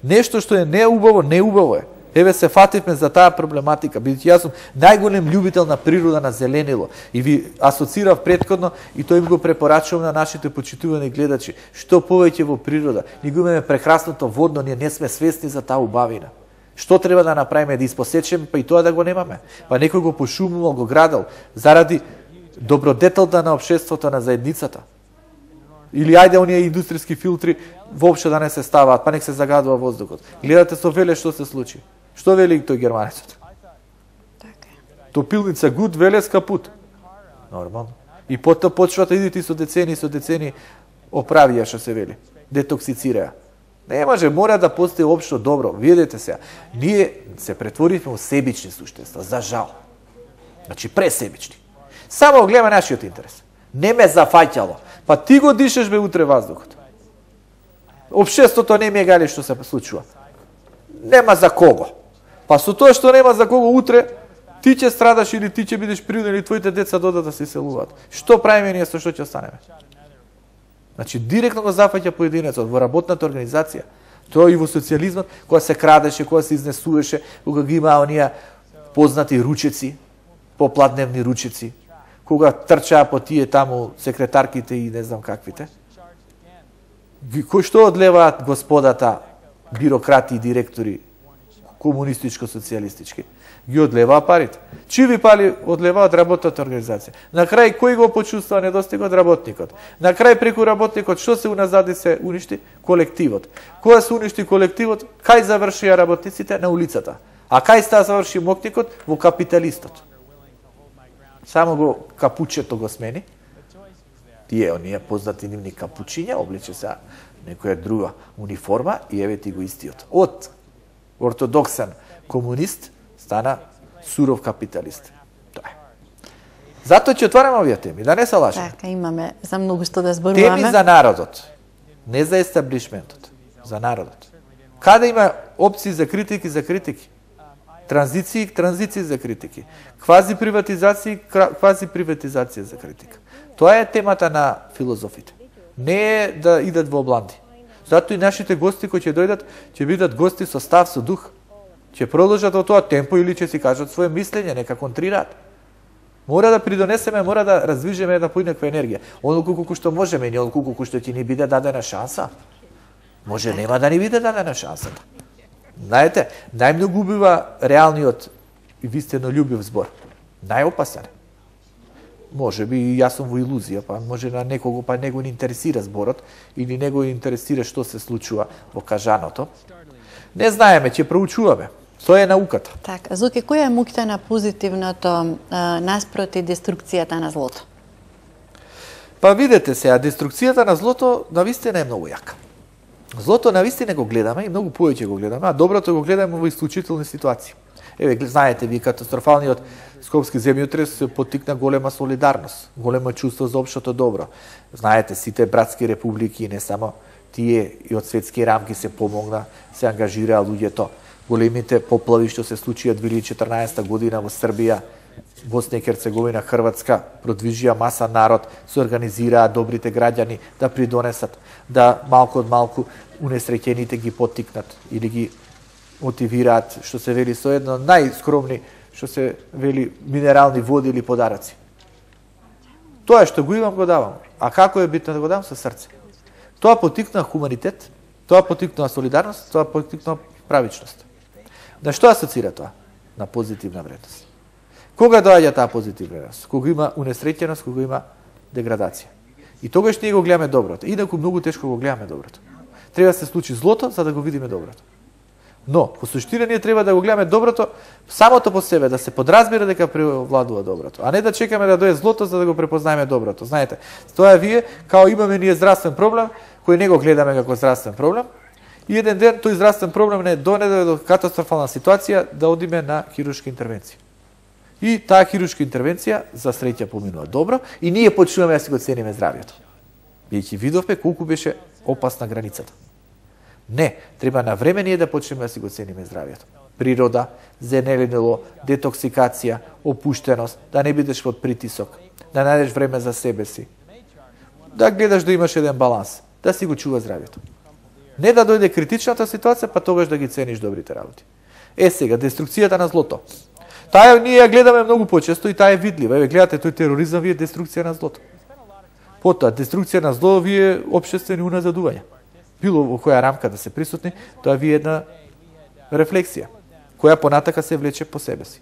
Нешто што е неубаво, неубаво е. Еве се фативме за таа проблематика, бидејќи јас сум најголем љубител на природа, на зеленило. И ви асоцирав претходно и тој ми го препорачувам на нашите почитувани гледачи. Што повеќе во природа. Ние го имаме прекрасното водно, ние не сме свесни за таа убавина. Што треба да направиме, да испосечеме, па и тоа да го немаме. Па некој го пошумувал, го градал, заради добродетелта на општеството, на заедницата. Или ајде оние индустријски филтри воопшто да не се ставаат, па нек се загадува воздухот. Гледате со Веле што се случи. Што вели тој германецот? Топилница гуд, Велес капут. Нормално. И потоа почвата идите со децени оправија што се вели. Детоксицираја. Не може, мора да постои општо добро. Видете се, ние се претворивме во себични суштества, за жал. Значи пресебични. Само гледаме нашиот интерес. Не ме зафаќало. Па ти го дишеш бе утре воздухот. Општеството не ми е гали што се случува. Нема за кого. Па со тоа што нема за кого утре, ти ќе страдаш или ти ќе бидеш принуден или твоите деца додат да се иселуваат. Што правиме ние со што ќе останеме? Значи директно го зафаќа поединецот во работната организација. Тоа и во социјализмот, кога се крадеше, кога се изнесуваше, кога ги има оние познати ручеци, попладневни ручеци, кога трчаа по тие таму секретарките и не знам каквите. Кој што одлеваат господата бирократи и директори комунистичко-социјалистички? Ги одлеваа парите. Чиви пари одлеваат работната организација. На крај кој го почувствува недостигот? Работникот. На крај преку работникот што се уназади се уништи? Колективот. Кога се уништи колективот, кај завршија работниците? На улицата. А кај ста заврши мокникот? Во капиталистот. Само го капучето го смени. Тие оние познати нивни капучиња обличе се некоја друга униформа и еве ти го истиот. Од ортодоксен комунист стана суров капиталист. Тоа е. Затоа ќе отвараме овие теми, да не се лажеме. Така, имаме за многу што да зборуваме. Теми за народот, не за естаблишментот, за народот. Каде има опции за критики, транзиции за критики. Квази приватизација за критика. Тоа е темата на филозофите. Не е да идат во обланди. Затоа и нашите гости кои ќе дојдат, ќе бидат гости со став, со дух. Ќе продолжат во тоа темпо или ќе си кажат своje мислење, нека контрираат. Мора да придонесеме, мора да раздвижеме една поинаква енергија. Онолку колку што можеме, не онолку колку што ќе ни биде дадена шанса. Може нема да ни биде дадена шансата. Знаете, најмногу убива реалниот и вистино љубив збор. Најопасен. Може би и јас сум во илузија, па може на некого па него не интересира зборот или него интересира што се случува во кажаното. Не знаеме, ќе проучуваме. Тоа е науката. Така, Зуке, која е мукта на позитивното наспроти деструкцијата на злото? Па видете се, деструкцијата на злото навистина е многу јака. Злото навистина го гледаме и многу повеќе го гледаме, а доброто го гледаме во исклучителни ситуации. Еве, знаете ви, катастрофалниот скопски земјотрес поттикна голема солидарност, големо чувство за општото добро. Знаете, сите братски републики, не само тие и од светски рамки се помогна, се ангажираа луѓето. Големите поплави што се случија 2014 година во Србија, Босна и Херцеговина, Хрватска, продвижија маса народ, се организираа добрите граѓани да придонесат, да малку од малку унесреќените ги поттикнат или ги мотивираат, што се вели со едно најскромни, што се вели минерални води или подараци. Тоа што го имам го давам. А како е битно да го давам? Со срце. Тоа поттикнува хуманитет, тоа поттикнува солидарност, тоа поттикнува правичност. На што асоцира тоа? На позитивна вредност. Кога доаѓа таа позитивна вредност? Кога има унесреќеност, кога има деградација. И тогаш ние го гледаме доброто. Инаку многу тешко го гледаме доброто. Треба да се случи злото за да го видиме доброто. Но, по суштина ние треба да го гледаме доброто самото по себе, да се подразбира дека превладува доброто, а не да чекаме да дое злото за да го препознаеме доброто. Знаете, тоа вие, као имаме ние здравствен проблем, кој не го гледаме како здравствен проблем, и еден ден тој здравствен проблем не донеде до катастрофална ситуација да одиме на хируршка интервенција. И таа хируршка интервенција за среќа поминува добро и ние почнуваме да си го цениме здравјето. Бидејќи видовме колку беше опасна границата. Не, треба на време ние да почнеме да си го цениме здравјето. Природа, зенелинело, детоксикација, опуштеност, да не бидеш под притисок, да најдеш време за себе си, да гледаш да имаш еден баланс, да си го чува здравјето. Не да дојде критичната ситуација, па тогаш да ги цениш добрите работи. Сега, деструкцијата на злото. Таа ние ја гледаме многу почесто и таа е видлива. Еве гледате тој тероризам, вие деструкција на злото. Потоа, деструкција на зло, вие општествени уназадување. Било во која рамка да се присутни, тоа ви е една рефлексија, која понатака се влече по себе си.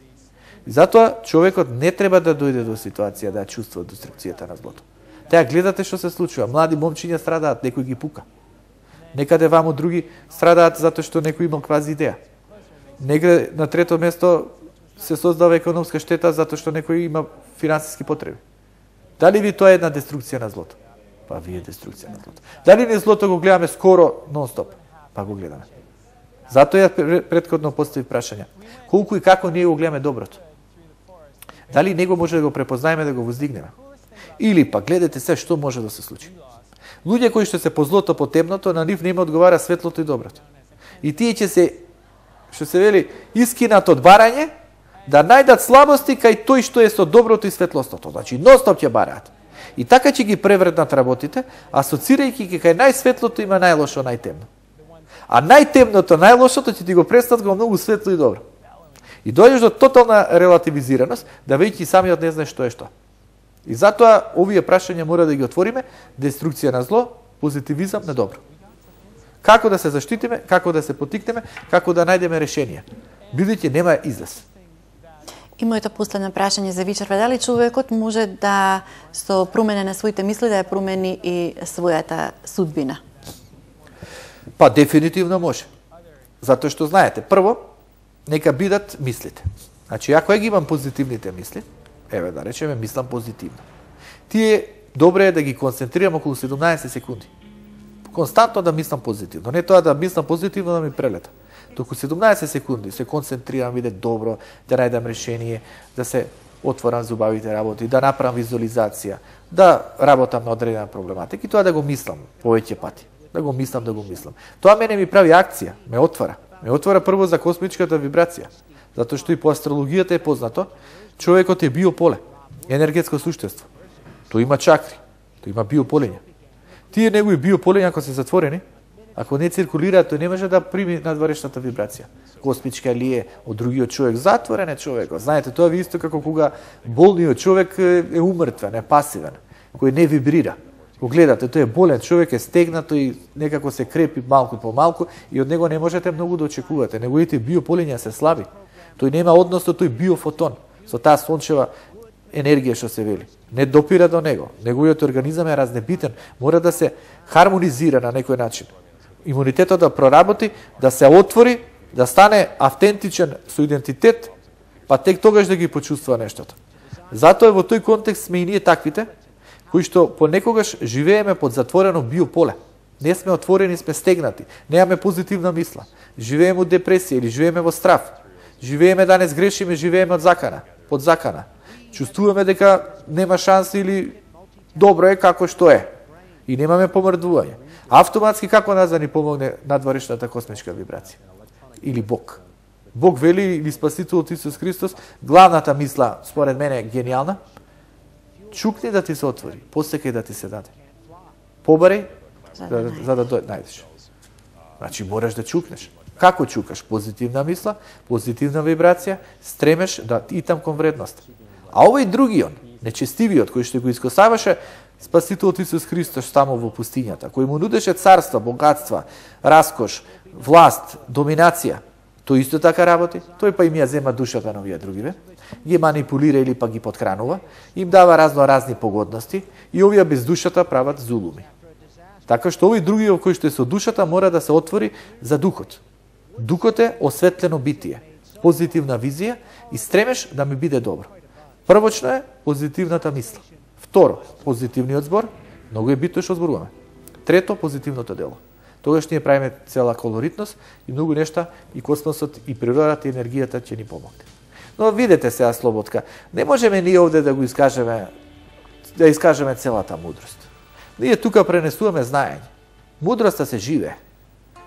И затоа човекот не треба да дојде до ситуација да ја чувствува деструкцијата на злото. Теа гледате што се случува, млади момчиња страдаат, некој ги пука. Некаде ваму други страдаат затоа што некој имал квази идеја. Негде на трето место се создава економска штета затоа што некој има финансиски потреби. Дали ви тоа е една деструкција на злото? Па вие деструкција на злото. Дали не злото го гледаме скоро нон-стоп? Па го гледаме. Затоа ја претходно поставив прашање. Колку и како ние го гледаме доброто? Дали него може да го препознаеме, да го воздигнеме? Или па гледате се што може да се случи. Луѓе кои што се по злото, по темното, на нив не им одговара светлото и доброто. И тие ќе се, што се вели, искинат од барање, да најдат слабости кај тој што е со доброто и светлостото. Значи, ностоп ќе бараат. И така ќе ги превреднат работите, асоцирајќи ги кај најсветлото има најлошо, најтемно. А најтемното, најлошото ќе ти го представат како многу светло и добро. И дојдеш до тотална релативизираност, да веќе самиот не знаеш што е што. И затоа овие прашања мора да ги отвориме, деструкција на зло, позитивизам на добро. Како да се заштитиме, како да се потикнеме, како да најдеме решение. Бидејќи нема излез. И моето последно прашање за вечерва, дали човекот може да со промене на своите мисли да ја промени и својата судбина? Па дефинитивно може. Затоа што знаете, прво нека бидат мислите. Значи ако ја ги имам позитивните мисли, еве да речеме мислам позитивно. Тие добре е да ги концентрирам околу 17 секунди. Константно да мислам позитивно, не тоа да мислам позитивно да ми прелета. Току 17 секунди се концентрирам, биде добро, да најдам решение, да се отворам за убавите работи, да направам визуализација, да работам на одредена проблематика и тоа да го мислам повеќе пати. Да го мислам. Тоа мене ми прави акција, ме отвара. Ме отвара прво за космичката вибрација, затоа што и по астрологијата е познато, човекот е биополе, енергетско суштество. Тој има чакри, тој има биополења. Тие негови биополења ако се затворени, ако не циркулираат, тој не може да прими надворешната вибрација. Космичка ли е од другиот човек, затворен е човекот. Знаете, тоа ви исто како кога болниот човек е умртвен, е пасивен, кој не вибрира. Го гледате, тој е болен човек, е стегнато и некако се крепи малку по малку и од него не можете многу да очекувате. Неговите биополења се слаби. Тој нема однос со тој биофотон, со таа сончева енергија што се вели. Не допира до него. Неговиот организам е разнебитен, мора да се хармонизира на некој начин. Имунитетот да проработи, да се отвори, да стане автентичен со идентитет, па тек тогаш да ги почувствува нештото. Затоа во тој контекст сме и ние таквите, кои што понекогаш живееме под затворено биополе. Не сме отворени, сме стегнати, немаме позитивна мисла. Живееме од депресија или живееме во страв. Живееме да не сгрешиме, живееме од закана, под закана. Чувствуваме дека нема шанси или добро е како што е. И немаме помрдување. Автоматски како нас да ни помогне надворешната космичка вибрација? Или Бог? Бог вели, или Спасителот Исус Христос, главната мисла, според мене, е гениална. Чукни да ти се отвори, посекај да ти се даде. Побарај, за да најдеш. Значи, мораш да чукнеш. Како чукаш? Позитивна мисла, позитивна вибрација, стремеш да итам кон вредност. А овој другиот, нечестивиот, кој што го искосаваше Спасителот Исус Христос тамо во пустињата, кој му нудеше царства, богатства, раскош, власт, доминација, тој исто така работи, тој па им ја зема душата на овие другиве, ги манипулира или па ги подхранува, им дава разни погодности и овие без душата прават зулуми. Така што овој другиот кој што е со душата мора да се отвори за духот. Духот е осветлено битие, позитивна визија и стремеш да ми биде добро. Првочно е позитивната мисла. Второ, позитивниот збор, многу е битно што зборуваме. Трето, позитивното дело. Тогаш ние правиме цела колоритност и многу нешта и космосот и природата и енергијата ќе ни помогне. Но видете сега, Слободка, не можеме ние овде да го искажеме целата мудрост. Ние тука пренесуваме знаење. Мудроста се живее.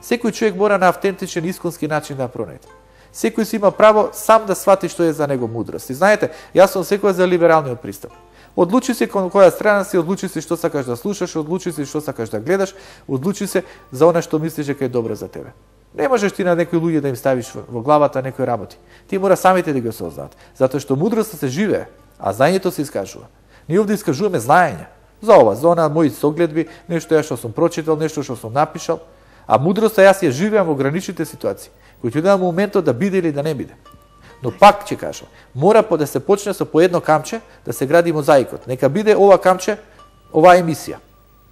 Секој човек мора на автентичен исконски начин да пронајде. Секој си има право сам да свати што е за него мудрост. И знаете, јас сум секој за либералниот пристап. Одлучи се кон која страна си, одлучи се што сакаш да слушаш, одлучи се што сакаш да гледаш, одлучи се за она што мислиш дека е добро за тебе. Не можеш ти на некои луѓе да им ставиш во главата некои работи. Ти мора самите да ги осознаат, затоа што мудроста се живее, а знаењето се искажува. Ние овде искажуваме знаење. За ова, за она мои согледби, нешто што сум прочитал, нешто што сум напишал, а мудроста јас ја живеам во граничните ситуации, кои ќе дадам моментот да биде или да не биде. Но пак ќе кажам, мора да се почне со по едно камче да се гради мозаикот. Нека биде ова камче, оваа емисија.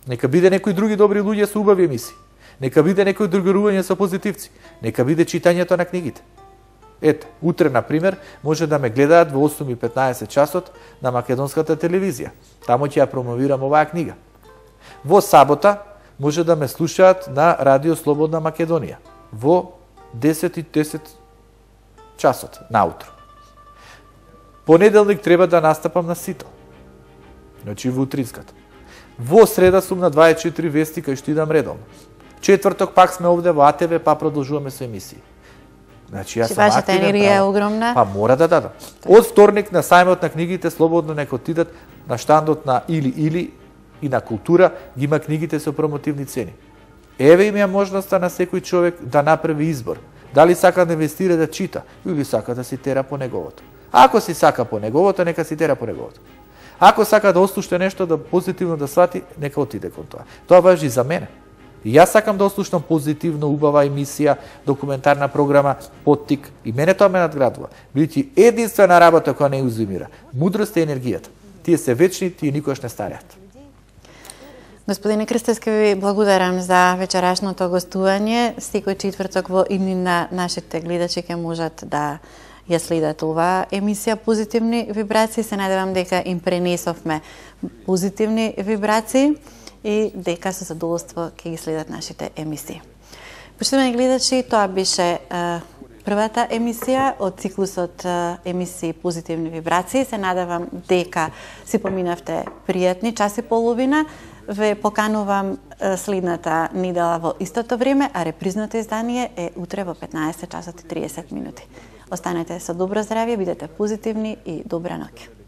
Нека биде некои други добри луѓе со убави емисии. Нека биде некој другорување со позитивци. Нека биде читањето на книгите. Ете, утре, например, може да ме гледаат во 8:15 часот на македонската телевизија. Таму ќе ја промовирам оваа книга. Во сабота може да ме слушаат на Радио Слободна Македонија во 10:10 часот наутро. Понеделник треба да настапам на Сител. Значи во утринската. Во среда сум на 24 вести кај што идам редовно. Четврток пак сме овде во АТВ, па продолжуваме со емисии. Значи јас сум активен. Енергија е огромна. Па мора да дадам. Од вторник на сајмот на книгите слободно нека отидат на штандот на или и на култура, ги има книгите со промотивни цени. Еве им ја можноста на секој човек да направи избор. Дали сака да инвестира да чита или сака да си тера по неговото. Ако си сака по неговото, нека си тера по неговото. Ако сака да ослушне нешто да позитивно да свати, нека отиде кон тоа. Тоа важи за мене. И јас сакам да ослушнам позитивно, убава емисија, документарна програма, поттик, и мене тоа ме надградува. Бидејќи единствена работа која не узимира, мудрост и енергијата. Тие се вечни, тие никогаш не стареат. Господине Крстевски, ви благодарам за вечерашното гостување. Секој четврток во иднина нашите гледачи ќе можат да ја следат оваа емисија Позитивни вибрации. Се надевам дека им пренесовме позитивни вибрации и дека со задоволство ќе ги следат нашите емисии. Почитувани гледачи, тоа беше првата емисија од циклусот емисии Позитивни вибрации. Се надевам дека си поминавте пријатни час и половина. Ве поканувам следната недела во истото време, а репризното издание е утре во 15 часот и 30 минути. Останете со добро здравје, бидете позитивни и добра ноќ.